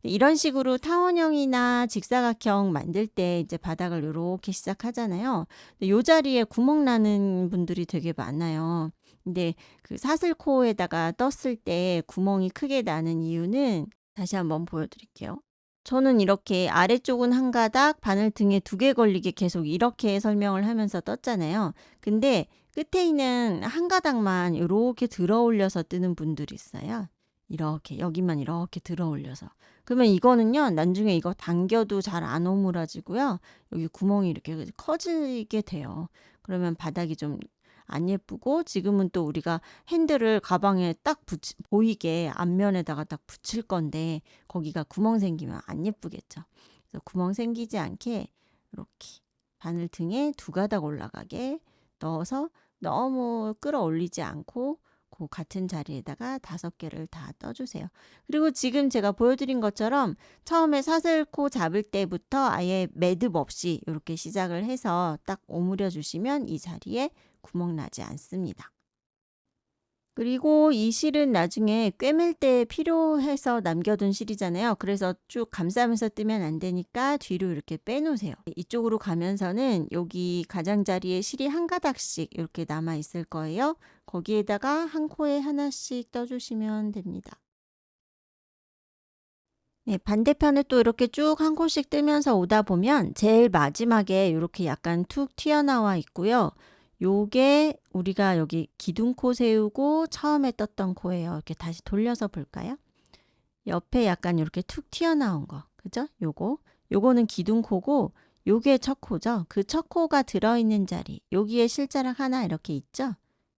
이런 식으로 타원형이나 직사각형 만들 때 이제 바닥을 요렇게 시작하잖아요. 근데 요 자리에 구멍 나는 분들이 되게 많아요. 근데 그 사슬코에다가 떴을 때 구멍이 크게 나는 이유는 다시 한번 보여드릴게요. 저는 이렇게 아래쪽은 한 가닥, 바늘 등에 2개 걸리게 계속 이렇게 설명을 하면서 떴잖아요. 근데 끝에 있는 한 가닥만 이렇게 들어 올려서 뜨는 분들이 있어요. 이렇게 여기만 이렇게 들어 올려서. 그러면 이거는요. 나중에 이거 당겨도 잘 안 오므라지고요. 여기 구멍이 이렇게 커지게 돼요. 그러면 바닥이 좀 안 예쁘고 지금은 또 우리가 핸들을 가방에 딱 보이게 앞면에다가 딱 붙일 건데 거기가 구멍 생기면 안 예쁘겠죠. 그래서 구멍 생기지 않게 이렇게 바늘 등에 2가닥 올라가게 넣어서 너무 끌어올리지 않고 그 같은 자리에다가 5개를 다 떠주세요. 그리고 지금 제가 보여드린 것처럼 처음에 사슬코 잡을 때부터 아예 매듭 없이 이렇게 시작을 해서 딱 오므려 주시면 이 자리에 구멍 나지 않습니다. 그리고 이 실은 나중에 꿰맬 때 필요해서 남겨둔 실이잖아요. 그래서 쭉 감싸면서 뜨면 안 되니까 뒤로 이렇게 빼놓으세요. 이쪽으로 가면서는 여기 가장자리에 실이 한 가닥씩 이렇게 남아 있을 거예요. 거기에다가 한 코에 하나씩 떠주시면 됩니다. 네, 반대편에 또 이렇게 쭉 한 코씩 뜨면서 오다 보면 제일 마지막에 이렇게 약간 툭 튀어나와 있고요. 요게 우리가 여기 기둥코 세우고 처음에 떴던 코예요. 이렇게 다시 돌려서 볼까요? 옆에 약간 이렇게 툭 튀어나온 거. 그죠? 요거는 기둥코고 요게 첫 코죠. 그 첫 코가 들어있는 자리. 여기에 실자락 하나 이렇게 있죠?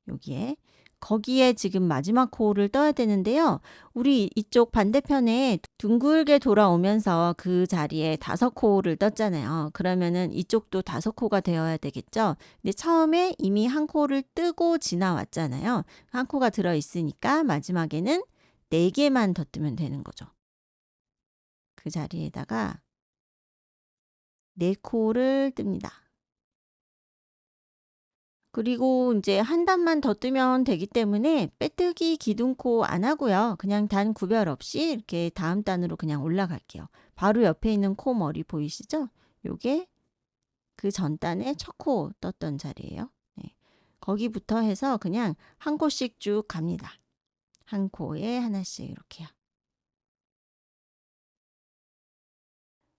여기에. 거기에 지금 마지막 코를 떠야 되는데요. 우리 이쪽 반대편에 둥글게 돌아오면서 그 자리에 5코를 떴잖아요. 그러면은 이쪽도 5코가 되어야 되겠죠. 근데 처음에 이미 한 코를 뜨고 지나왔잖아요. 한 코가 들어있으니까 마지막에는 4개만 더 뜨면 되는 거죠. 그 자리에다가 4코를 뜹니다. 그리고 이제 한 단만 더 뜨면 되기 때문에 빼뜨기 기둥코 안 하고요. 그냥 단 구별 없이 이렇게 다음 단으로 그냥 올라갈게요. 바로 옆에 있는 코 머리 보이시죠? 요게 그 전 단에 첫 코 떴던 자리예요. 네. 거기부터 해서 그냥 한 코씩 쭉 갑니다. 한 코에 하나씩 이렇게요.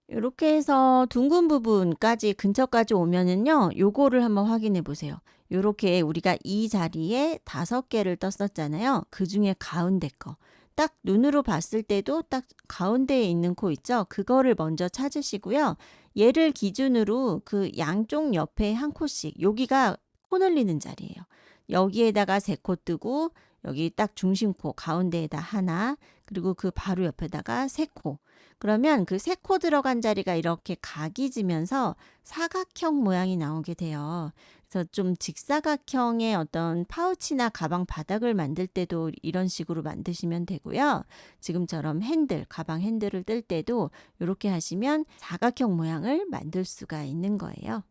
이렇게 해서 둥근 부분까지 근처까지 오면은요. 요거를 한번 확인해 보세요. 요렇게 우리가 이 자리에 5개를 떴었잖아요. 그중에 가운데 거. 딱 눈으로 봤을 때도 딱 가운데에 있는 코 있죠? 그거를 먼저 찾으시고요. 얘를 기준으로 그 양쪽 옆에 한 코씩 여기가 코 늘리는 자리예요. 여기에다가 3코 뜨고 여기 딱 중심코 가운데에다 하나 그리고 그 바로 옆에다가 3코 그러면 그 3코 들어간 자리가 이렇게 각이 지면서 사각형 모양이 나오게 돼요. 그래서 좀 직사각형의 어떤 파우치나 가방 바닥을 만들 때도 이런 식으로 만드시면 되고요. 지금처럼 핸들, 가방 핸들을 뜰 때도 이렇게 하시면 사각형 모양을 만들 수가 있는 거예요.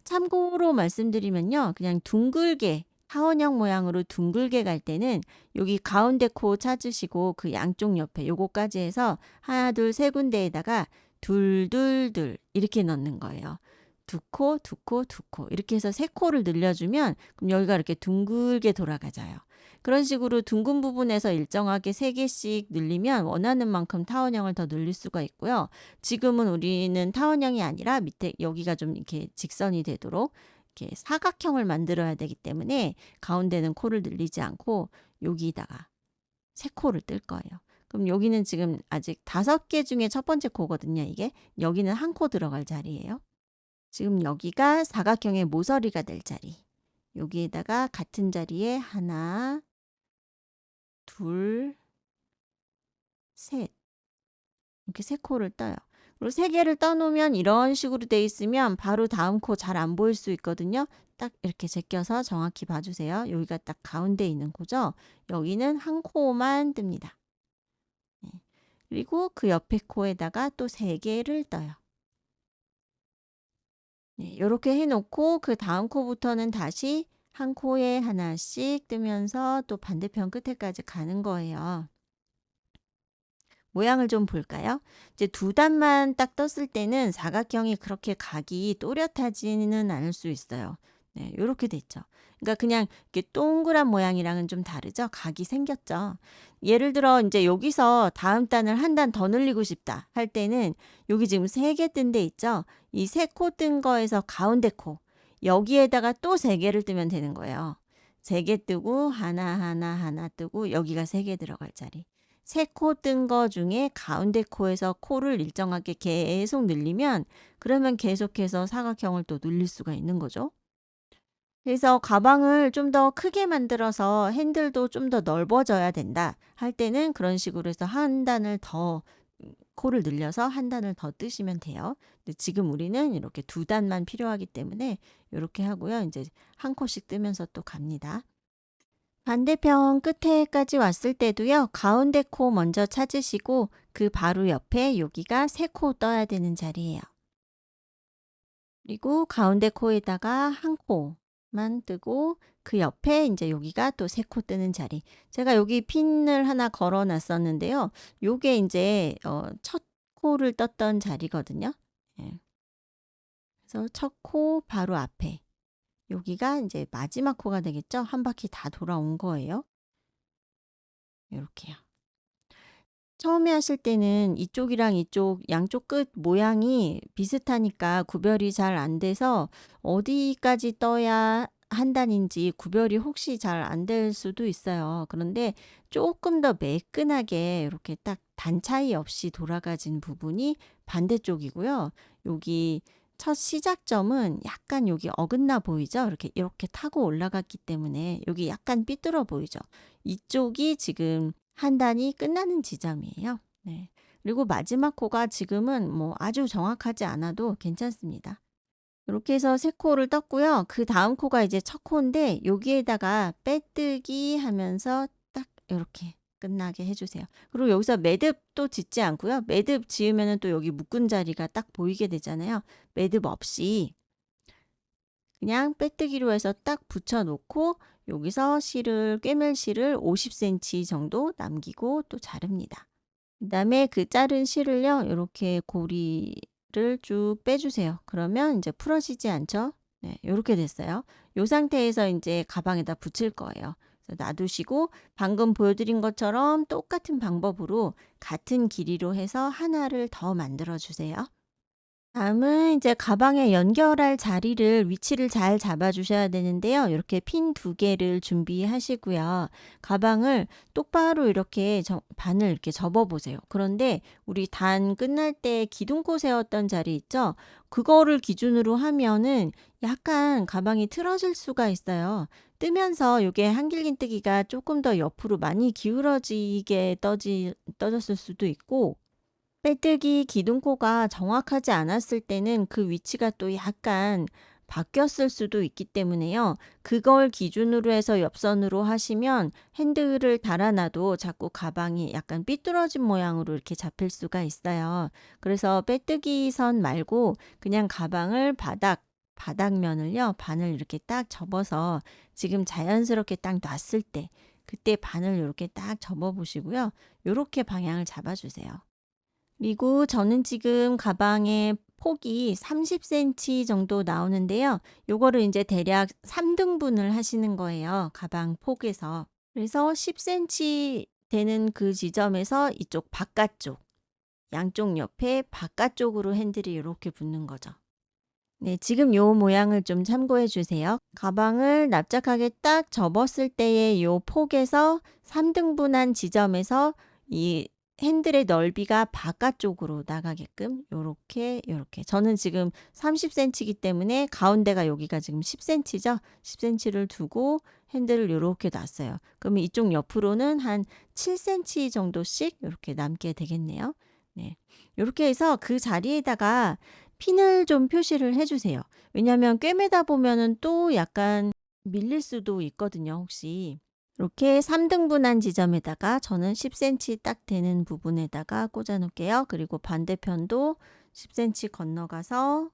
참고로 말씀드리면요. 그냥 둥글게 타원형 모양으로 둥글게 갈 때는 여기 가운데 코 찾으시고 그 양쪽 옆에 요거까지 해서 하나, 둘, 세 군데에다가 둘, 둘, 둘 이렇게 넣는 거예요. 2코, 2코, 2코 이렇게 해서 3코를 늘려주면 그럼 여기가 이렇게 둥글게 돌아가져요. 그런 식으로 둥근 부분에서 일정하게 3개씩 늘리면 원하는 만큼 타원형을 더 늘릴 수가 있고요. 지금은 우리는 타원형이 아니라 밑에 여기가 좀 이렇게 직선이 되도록 이렇게 사각형을 만들어야 되기 때문에 가운데는 코를 늘리지 않고 여기다가 3코를 뜰 거예요. 그럼 여기는 지금 아직 5개 중에 첫 번째 코거든요. 이게 여기는 한 코 들어갈 자리예요. 지금 여기가 사각형의 모서리가 될 자리. 여기에다가 같은 자리에 하나, 둘, 셋 이렇게 3코를 떠요. 그리고 3개를 떠놓으면 이런 식으로 돼 있으면 바로 다음 코 잘 안 보일 수 있거든요. 딱 이렇게 제껴서 정확히 봐주세요. 여기가 딱 가운데 있는 코죠. 여기는 한 코만 뜹니다. 네. 그리고 그 옆에 코에다가 또 3개를 떠요. 네, 이렇게 해놓고 그 다음 코부터는 다시 한 코에 하나씩 뜨면서 또 반대편 끝에까지 가는 거예요. 모양을 좀 볼까요? 이제 2단만 딱 떴을 때는 사각형이 그렇게 각이 또렷하지는 않을 수 있어요. 네, 요렇게 됐죠. 그러니까 그냥 이렇게 동그란 모양이랑은 좀 다르죠? 각이 생겼죠. 예를 들어 이제 여기서 다음 단을 한 단 더 늘리고 싶다 할 때는 여기 지금 3개 뜬 데 있죠? 이 3코 뜬 거에서 가운데 코 여기에다가 또 3개를 뜨면 되는 거예요. 3개 뜨고 하나 뜨고 여기가 3개 들어갈 자리. 3코 뜬 거 중에 가운데 코에서 코를 일정하게 계속 늘리면 그러면 계속해서 사각형을 또 늘릴 수가 있는 거죠. 그래서 가방을 좀 더 크게 만들어서 핸들도 좀 더 넓어져야 된다 할 때는 그런 식으로 해서 한 단을 더 코를 늘려서 한 단을 더 뜨시면 돼요. 근데 지금 우리는 이렇게 2단만 필요하기 때문에 이렇게 하고요. 이제 한 코씩 뜨면서 또 갑니다. 반대편 끝에까지 왔을 때도요. 가운데 코 먼저 찾으시고 그 바로 옆에 여기가 세 코 떠야 되는 자리예요. 그리고 가운데 코에다가 한 코만 뜨고 그 옆에 이제 여기가 또 세 코 뜨는 자리. 제가 여기 핀을 하나 걸어 놨었는데요. 요게 이제 첫 코를 떴던 자리거든요. 예. 그래서 첫 코 바로 앞에 여기가 이제 마지막 코가 되겠죠. 한 바퀴 다 돌아온 거예요. 요렇게요. 처음에 하실 때는 이쪽이랑 이쪽 양쪽 끝 모양이 비슷하니까 구별이 잘 안 돼서 어디까지 떠야 한 단인지 구별이 혹시 잘 안 될 수도 있어요. 그런데 조금 더 매끈하게 이렇게 딱 단 차이 없이 돌아가진 부분이 반대쪽이고요. 여기 첫 시작점은 약간 여기 어긋나 보이죠? 이렇게 타고 올라갔기 때문에 여기 약간 삐뚤어 보이죠? 이쪽이 지금 한 단이 끝나는 지점이에요. 네. 그리고 마지막 코가 지금은 뭐 아주 정확하지 않아도 괜찮습니다. 이렇게 해서 세 코를 떴고요. 그다음 코가 이제 첫 코인데 여기에다가 빼뜨기 하면서 딱 이렇게 끝나게 해 주세요. 그리고 여기서 매듭도 짓지 않고요. 매듭 지으면은 또 여기 묶은 자리가 딱 보이게 되잖아요. 매듭 없이 그냥 빼뜨기로 해서 딱 붙여 놓고 여기서 실을 꿰멜실을 50cm 정도 남기고 또 자릅니다. 그다음에 그 자른 실을요. 요렇게 고리를 쭉 빼 주세요. 그러면 인제 풀어지지 않죠? 네. 요렇게 됐어요. 요 상태에서 인제 가방에다 붙일 거예요. 그래서 놔두시고 방금 보여 드린 것처럼 똑같은 방법으로 같은 길이로 해서 하나를 더 만들어 주세요. 다음은 이제 가방에 연결할 자리를 위치를 잘 잡아 주셔야 되는데요. 이렇게 핀 두 개를 준비하시고요. 가방을 똑바로 이렇게 반을 이렇게 접어 보세요. 그런데 우리 단 끝날 때 기둥코 세웠던 자리 있죠? 그거를 기준으로 하면은 약간 가방이 틀어질 수가 있어요. 뜨면서 요게 한길긴뜨기가 조금 더 옆으로 많이 기울어지게 떠졌을 수도 있고 빼뜨기 기둥코가 정확하지 않았을 때는 그 위치가 또 약간 바뀌었을 수도 있기 때문에요. 그걸 기준으로 해서 옆선으로 하시면 핸들을 달아놔도 자꾸 가방이 약간 삐뚤어진 모양으로 이렇게 잡힐 수가 있어요. 그래서 빼뜨기 선 말고 그냥 가방을 바닥면을요, 반을 이렇게 딱 접어서 지금 자연스럽게 딱 놨을 때, 그때 반을 이렇게 딱 접어 보시고요. 이렇게 방향을 잡아주세요. 그리고 저는 지금 가방의 폭이 30cm 정도 나오는데요. 요거를 이제 대략 3등분을 하시는 거예요. 가방 폭에서. 그래서 10cm 되는 그 지점에서 이쪽 바깥쪽, 양쪽 옆에 바깥쪽으로 핸들이 이렇게 붙는 거죠. 네, 지금 요 모양을 좀 참고해 주세요. 가방을 납작하게 딱 접었을 때의 요 폭에서 3등분한 지점에서 이 핸들의 넓이가 바깥쪽으로 나가게끔 요렇게 요렇게 저는 지금 30cm이기 때문에 가운데가 여기가 지금 10cm죠. 10cm를 두고 핸들을 요렇게 놨어요. 그러면 이쪽 옆으로는 한 7cm 정도씩 요렇게 남게 되겠네요. 네. 요렇게 해서 그 자리에다가 핀을 좀 표시를 해 주세요. 왜냐하면 꿰매다 보면은 또 약간 밀릴 수도 있거든요, 혹시. 이렇게 3등분한 지점에다가 저는 10cm 딱 되는 부분에다가 꽂아 놓을게요. 그리고 반대편도 10cm 건너가서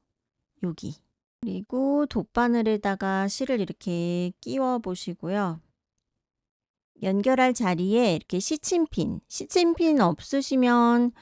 여기. 그리고 돗바늘에다가 실을 이렇게 끼워 보시고요. 연결할 자리에 이렇게 시침핀 없으시면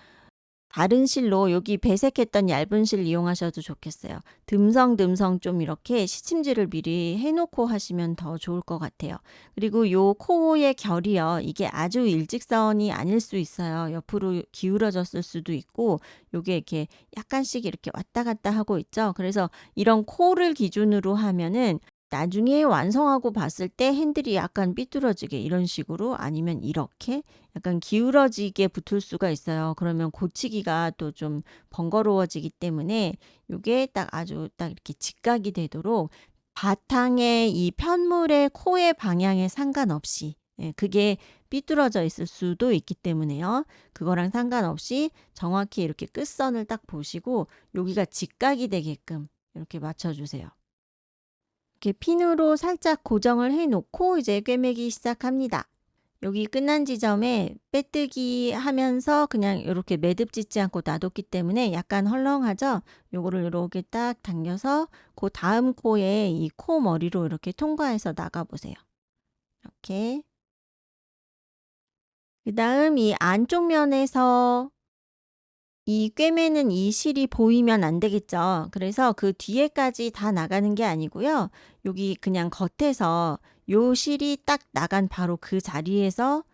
다른 실로 여기 배색했던 얇은 실 이용하셔도 좋겠어요. 듬성듬성 좀 이렇게 시침질을 미리 해 놓고 하시면 더 좋을 것 같아요. 그리고 요 코의 결이요. 이게 아주 일직선이 아닐 수 있어요. 옆으로 기울어졌을 수도 있고 요게 이렇게 약간씩 이렇게 왔다 갔다 하고 있죠. 그래서 이런 코를 기준으로 하면은 나중에 완성하고 봤을 때 핸들이 약간 삐뚤어지게 이런 식으로 아니면 이렇게 약간 기울어지게 붙을 수가 있어요. 그러면 고치기가 또 좀 번거로워지기 때문에 요게 딱 아주 딱 이렇게 직각이 되도록 바탕의 이 편물의 코의 방향에 상관없이 그게 삐뚤어져 있을 수도 있기 때문에요. 그거랑 상관없이 정확히 이렇게 끝선을 딱 보시고 여기가 직각이 되게끔 이렇게 맞춰 주세요. 이렇게 핀으로 살짝 고정을 해 놓고 이제 꿰매기 시작합니다. 여기 끝난 지점에 빼뜨기 하면서 그냥 이렇게 매듭 짓지 않고 놔뒀기 때문에 약간 헐렁하죠? 요거를 이렇게 딱 당겨서 그 다음 코에 이 코 머리로 이렇게 통과해서 나가 보세요. 이렇게. 그다음 이 안쪽 면에서 이 꿰매는 이 실이 보이면 안 되겠죠. 그래서 그 뒤에까지 다 나가는 게 아니고요. 여기 그냥 겉에서 요 실이 딱 나간 바로 그 자리에서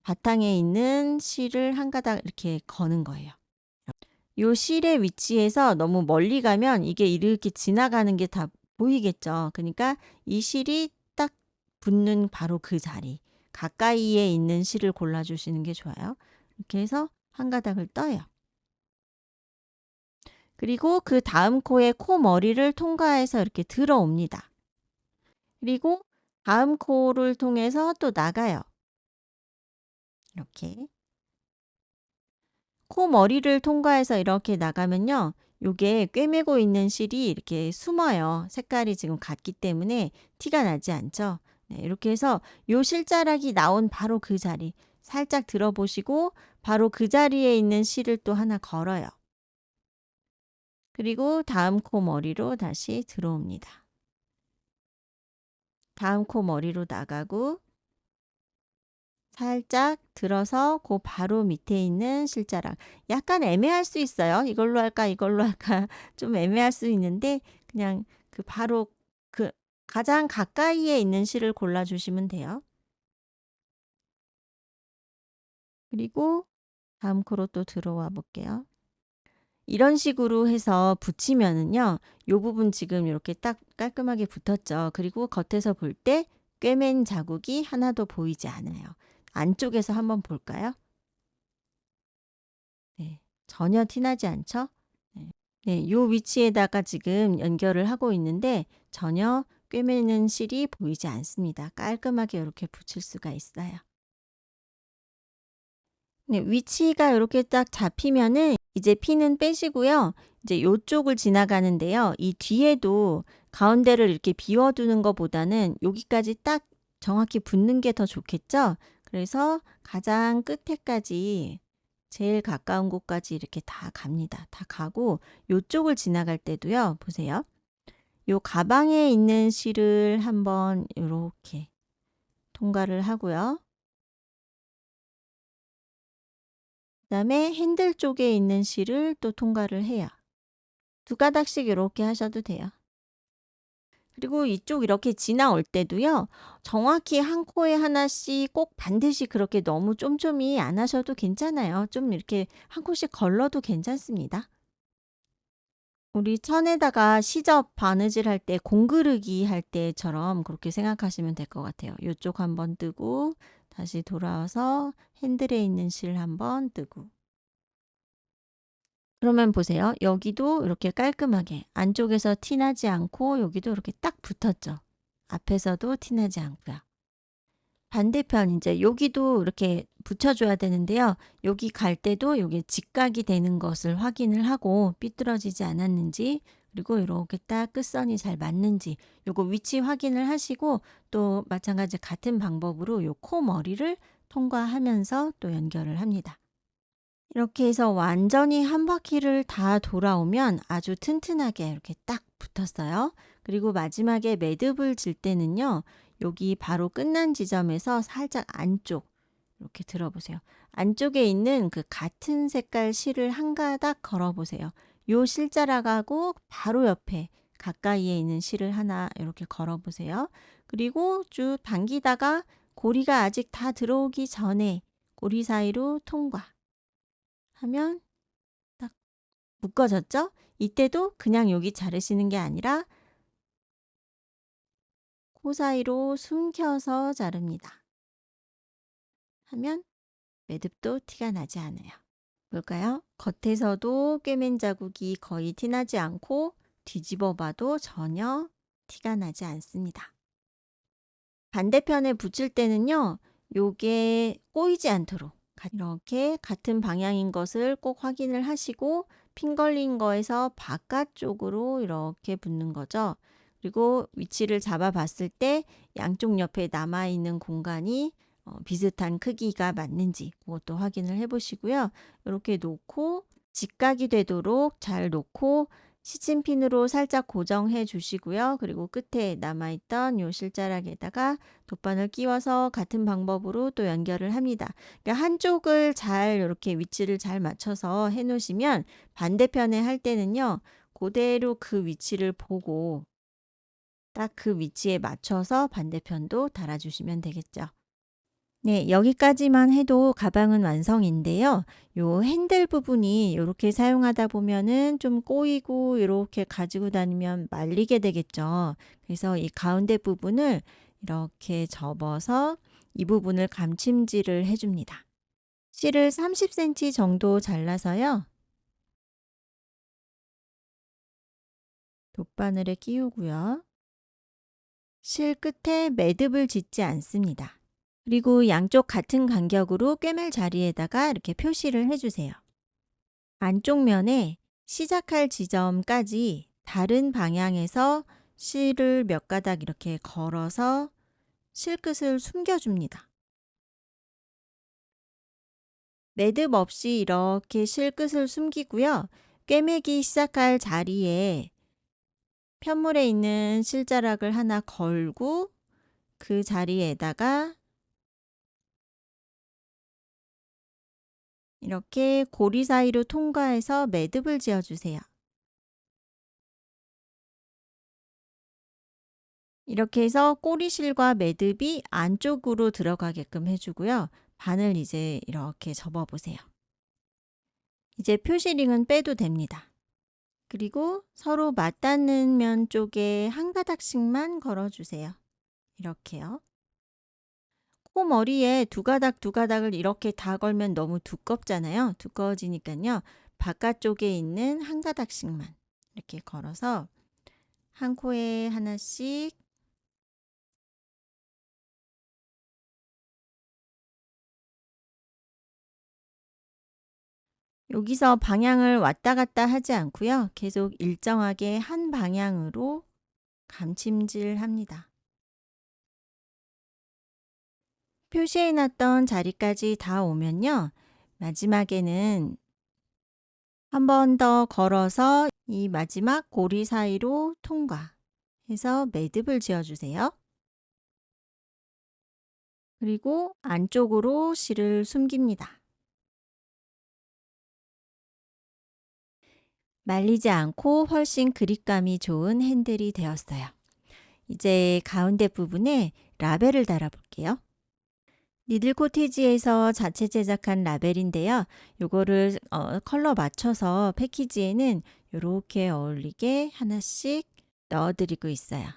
바탕에 있는 실을 한 가닥 이렇게 거는 거예요. 요 실의 위치에서 너무 멀리 가면 이게 이렇게 지나가는 게 다 보이겠죠. 그러니까 이 실이 딱 붙는 바로 그 자리, 가까이에 있는 실을 골라주시는 게 좋아요. 이렇게 해서 한 가닥을 떠요. 그리고 그 다음 코에 코 머리를 통과해서 이렇게 들어옵니다. 그리고 다음 코를 통해서 또 나가요. 이렇게. 코 머리를 통과해서 이렇게 나가면요. 요게 꿰매고 있는 실이 이렇게 숨어요. 색깔이 지금 같기 때문에 티가 나지 않죠. 네, 이렇게 해서 요 실자락이 나온 바로 그 자리 살짝 들어보시고 바로 그 자리에 있는 실을 또 하나 걸어요. 그리고 다음 코 머리로 다시 들어옵니다. 다음 코 머리로 나가고 살짝 들어서 그 바로 밑에 있는 실자락. 약간 애매할 수 있어요. 이걸로 할까 이걸로 할까 좀 애매할 수 있는데 그냥 그 바로 그 가장 가까이에 있는 실을 골라 주시면 돼요. 그리고 다음 코로 또 들어와 볼게요. 이런 식으로 해서 붙이면은요. 요 부분 지금 이렇게 딱 깔끔하게 붙었죠. 그리고 겉에서 볼 때 꿰맨 자국이 하나도 보이지 않아요. 안쪽에서 한번 볼까요? 네. 전혀 티나지 않죠? 네. 네, 요 위치에다가 지금 연결을 하고 있는데 전혀 꿰매는 실이 보이지 않습니다. 깔끔하게 이렇게 붙일 수가 있어요. 네, 위치가 이렇게 딱 잡히면은 이제 핀은 빼시고요. 이제 요쪽을 지나가는데요. 이 뒤에도 가운데를 이렇게 비워두는 것보다는 여기까지 딱 정확히 붙는 게 더 좋겠죠? 그래서 가장 끝에까지 제일 가까운 곳까지 이렇게 다 갑니다. 다 가고 요쪽을 지나갈 때도요. 보세요. 요 가방에 있는 실을 한번 요렇게 통과를 하고요. 그다음에 핸들 쪽에 있는 실을 또 통과를 해요. 두 가닥씩 이렇게 하셔도 돼요. 그리고 이쪽 이렇게 지나올 때도요. 정확히 한 코에 하나씩 꼭 반드시 그렇게 너무 쫌쫌이 안 하셔도 괜찮아요. 좀 이렇게 한 코씩 걸러도 괜찮습니다. 우리 천에다가 시접 바느질 할 때 공그르기 할 때처럼 그렇게 생각하시면 될 것 같아요. 요쪽 한번 뜨고 다시 돌아와서 핸들에 있는 실 한번 뜨고. 그러면 보세요. 여기도 이렇게 깔끔하게 안쪽에서 티 나지 않고 여기도 이렇게 딱 붙었죠. 앞에서도 티 나지 않고요. 반대편 이제 여기도 이렇게 붙여줘야 되는데요. 여기 갈 때도 여기 직각이 되는 것을 확인을 하고 삐뚤어지지 않았는지 그리고 이렇게 딱 끝선이 잘 맞는지 요거 위치 확인을 하시고 또 마찬가지 같은 방법으로 요 코 머리를 통과하면서 또 연결을 합니다. 이렇게 해서 완전히 한 바퀴를 다 돌아오면 아주 튼튼하게 이렇게 딱 붙었어요. 그리고 마지막에 매듭을 질 때는요. 여기 바로 끝난 지점에서 살짝 안쪽 이렇게 들어보세요. 안쪽에 있는 그 같은 색깔 실을 한 가닥 걸어보세요. 요 실자락하고 바로 옆에 가까이에 있는 실을 하나 이렇게 걸어보세요. 그리고 쭉 당기다가 고리가 아직 다 들어오기 전에 고리 사이로 통과. 하면 딱 묶어졌죠? 이때도 그냥 여기 자르시는 게 아니라 코 사이로 숨겨서 자릅니다. 하면 매듭도 티가 나지 않아요. 볼까요? 겉에서도 꿰맨 자국이 거의 티나지 않고 뒤집어 봐도 전혀 티가 나지 않습니다. 반대편에 붙일 때는요. 요게 꼬이지 않도록 이렇게 같은 방향인 것을 꼭 확인을 하시고 핀 걸린 거에서 바깥쪽으로 이렇게 붙는 거죠. 그리고 위치를 잡아 봤을 때 양쪽 옆에 남아있는 공간이 비슷한 크기가 맞는지 그것도 확인을 해 보시고요. 이렇게 놓고 직각이 되도록 잘 놓고 시침핀으로 살짝 고정해 주시고요. 그리고 끝에 남아있던 요 실자락에다가 돗바늘 끼워서 같은 방법으로 또 연결을 합니다. 그러니까 한쪽을 잘 이렇게 위치를 잘 맞춰서 해 놓으시면 반대편에 할 때는요. 그대로 그 위치를 보고 딱 그 위치에 맞춰서 반대편도 달아주시면 되겠죠. 네, 여기까지만 해도 가방은 완성인데요. 요 핸들 부분이 이렇게 사용하다 보면은 좀 꼬이고 이렇게 가지고 다니면 말리게 되겠죠. 그래서 이 가운데 부분을 이렇게 접어서 이 부분을 감침질을 해줍니다. 실을 30cm 정도 잘라서요. 돗바늘에 끼우고요. 실 끝에 매듭을 짓지 않습니다. 그리고 양쪽 같은 간격으로 꿰맬 자리에다가 이렇게 표시를 해주세요. 안쪽 면에 시작할 지점까지 다른 방향에서 실을 몇 가닥 이렇게 걸어서 실끝을 숨겨줍니다. 매듭 없이 이렇게 실끝을 숨기고요. 꿰매기 시작할 자리에 편물에 있는 실자락을 하나 걸고 그 자리에다가 이렇게 고리 사이로 통과해서 매듭을 지어주세요. 이렇게 해서 꼬리실과 매듭이 안쪽으로 들어가게끔 해주고요. 바늘 이제 이렇게 접어보세요. 이제 표시링은 빼도 됩니다. 그리고 서로 맞닿는 면 쪽에 한 가닥씩만 걸어주세요. 이렇게요. 코머리에 두 가닥 두 가닥을 이렇게 다 걸면 너무 두껍잖아요. 두꺼워지니까요. 바깥쪽에 있는 한 가닥씩만 이렇게 걸어서 한 코에 하나씩 여기서 방향을 왔다 갔다 하지 않고요. 계속 일정하게 한 방향으로 감침질 합니다. 표시해 놨던 자리까지 다 오면요. 마지막에는 한 번 더 걸어서 이 마지막 고리 사이로 통과해서 매듭을 지어주세요. 그리고 안쪽으로 실을 숨깁니다. 말리지 않고 훨씬 그립감이 좋은 핸들이 되었어요. 이제 가운데 부분에 라벨을 달아볼게요. 니들 코티지에서 자체 제작한 라벨인데요. 요거를 컬러 맞춰서 패키지에는 이렇게 어울리게 하나씩 넣어드리고 있어요.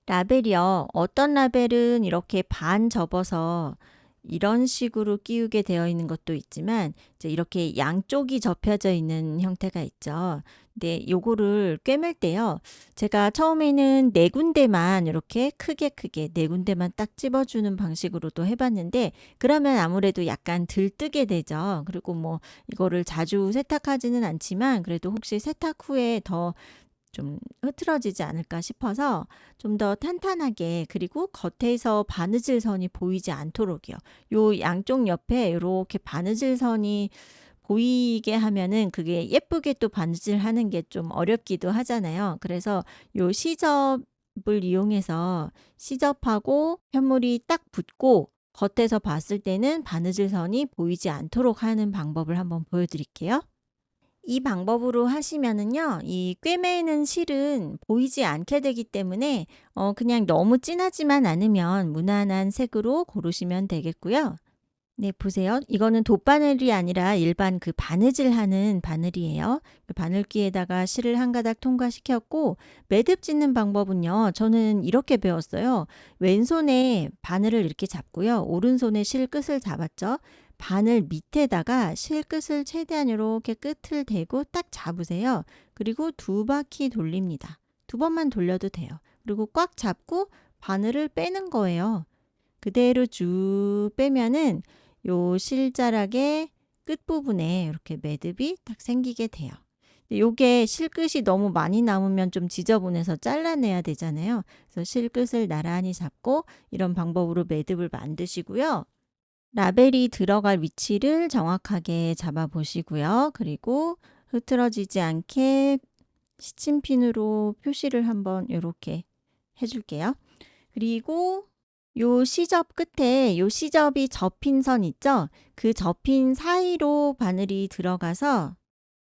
라벨이요. 어떤 라벨은 이렇게 반 접어서 이런 식으로 끼우게 되어 있는 것도 있지만 이제 이렇게 양쪽이 접혀져 있는 형태가 있죠. 근데 요거를 꿰맬 때요. 제가 처음에는 네 군데만 이렇게 크게 네 군데만 딱 집어주는 방식으로도 해봤는데 그러면 아무래도 약간 들뜨게 되죠. 그리고 뭐 이거를 자주 세탁하지는 않지만 그래도 혹시 세탁 후에 더 좀 흐트러지지 않을까 싶어서 좀 더 탄탄하게 그리고 겉에서 바느질 선이 보이지 않도록이요. 요 양쪽 옆에 이렇게 바느질 선이 보이게 하면은 그게 예쁘게 또 바느질 하는 게 좀 어렵기도 하잖아요. 그래서 요 시접을 이용해서 시접하고 편물이 딱 붙고 겉에서 봤을 때는 바느질 선이 보이지 않도록 하는 방법을 한번 보여드릴게요. 이 방법으로 하시면은요. 이 꿰매는 실은 보이지 않게 되기 때문에 그냥 너무 진하지만 않으면 무난한 색으로 고르시면 되겠고요. 네, 보세요. 이거는 돗바늘이 아니라 일반 그 바느질하는 바늘이에요. 그 바늘기에다가 실을 한 가닥 통과시켰고 매듭 짓는 방법은요. 저는 이렇게 배웠어요. 왼손에 바늘을 이렇게 잡고요. 오른손에 실 끝을 잡았죠. 바늘 밑에다가 실 끝을 최대한 이렇게 끝을 대고 딱 잡으세요. 그리고 두 바퀴 돌립니다. 두 번만 돌려도 돼요. 그리고 꽉 잡고 바늘을 빼는 거예요. 그대로 쭉 빼면은 요 실자락의 끝부분에 이렇게 매듭이 딱 생기게 돼요. 근데 요게 실끝이 너무 많이 남으면 좀 지저분해서 잘라내야 되잖아요. 그래서 실끝을 나란히 잡고 이런 방법으로 매듭을 만드시고요. 라벨이 들어갈 위치를 정확하게 잡아 보시고요. 그리고 흐트러지지 않게 시침핀으로 표시를 한번 이렇게 해줄게요. 그리고 요 시접 끝에 요 시접이 접힌 선 있죠? 그 접힌 사이로 바늘이 들어가서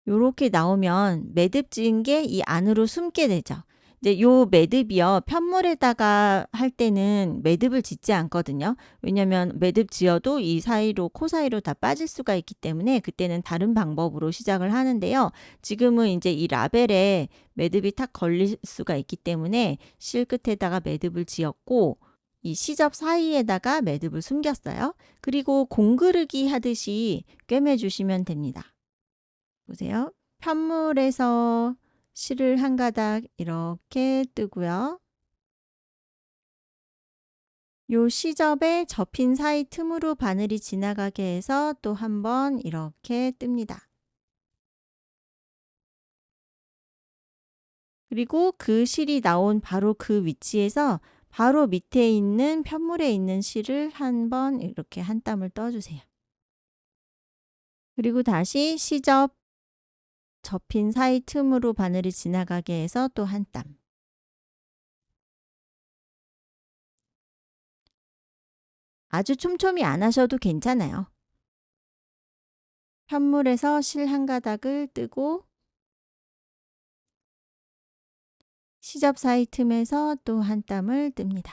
요렇게 나오면 매듭 지은 게 이 안으로 숨게 되죠. 이제 요 매듭이요. 편물에다가 할 때는 매듭을 짓지 않거든요. 왜냐면 매듭 지어도 이 사이로 코 사이로 다 빠질 수가 있기 때문에 그때는 다른 방법으로 시작을 하는데요. 지금은 이제 이 라벨에 매듭이 탁 걸릴 수가 있기 때문에 실 끝에다가 매듭을 지었고 이 시접 사이에다가 매듭을 숨겼어요. 그리고 공그르기 하듯이 꿰매 주시면 됩니다. 보세요. 편물에서 실을 한 가닥 이렇게 뜨고요. 요 시접에 접힌 사이 틈으로 바늘이 지나가게 해서 또 한 번 이렇게 뜹니다. 그리고 그 실이 나온 바로 그 위치에서 바로 밑에 있는 편물에 있는 실을 한 번 이렇게 한 땀을 떠주세요. 그리고 다시 시접 접힌 사이 틈으로 바늘이 지나가게 해서 또 한 땀. 아주 촘촘히 안 하셔도 괜찮아요. 편물에서 실 한 가닥을 뜨고 시접 사이 틈에서 또 한 땀을 뜹니다.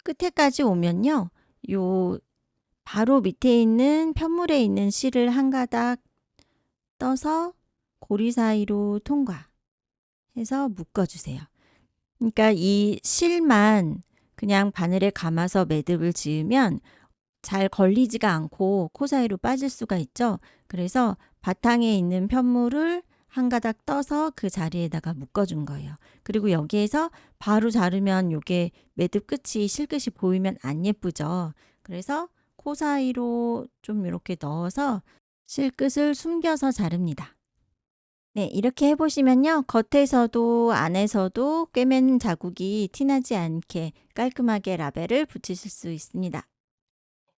끝에까지 오면요. 요 바로 밑에 있는 편물에 있는 실을 한 가닥 떠서 고리 사이로 통과해서 묶어주세요. 그러니까 이 실만 그냥 바늘에 감아서 매듭을 지으면 잘 걸리지가 않고 코 사이로 빠질 수가 있죠. 그래서 바탕에 있는 편물을 한 가닥 떠서 그 자리에다가 묶어준 거예요. 그리고 여기에서 바로 자르면 요게 매듭 끝이 실끝이 보이면 안 예쁘죠. 그래서 코 사이로 좀 이렇게 넣어서 실끝을 숨겨서 자릅니다. 네, 이렇게 해보시면요. 겉에서도 안에서도 꿰맨 자국이 티나지 않게 깔끔하게 라벨을 붙이실 수 있습니다.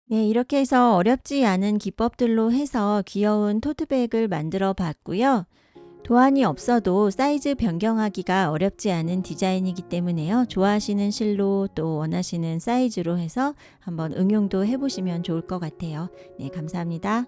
네, 이렇게 해서 어렵지 않은 기법들로 해서 귀여운 토트백을 만들어 봤고요. 도안이 없어도 사이즈 변경하기가 어렵지 않은 디자인이기 때문에요. 좋아하시는 실로 또 원하시는 사이즈로 해서 한번 응용도 해보시면 좋을 것 같아요. 네, 감사합니다.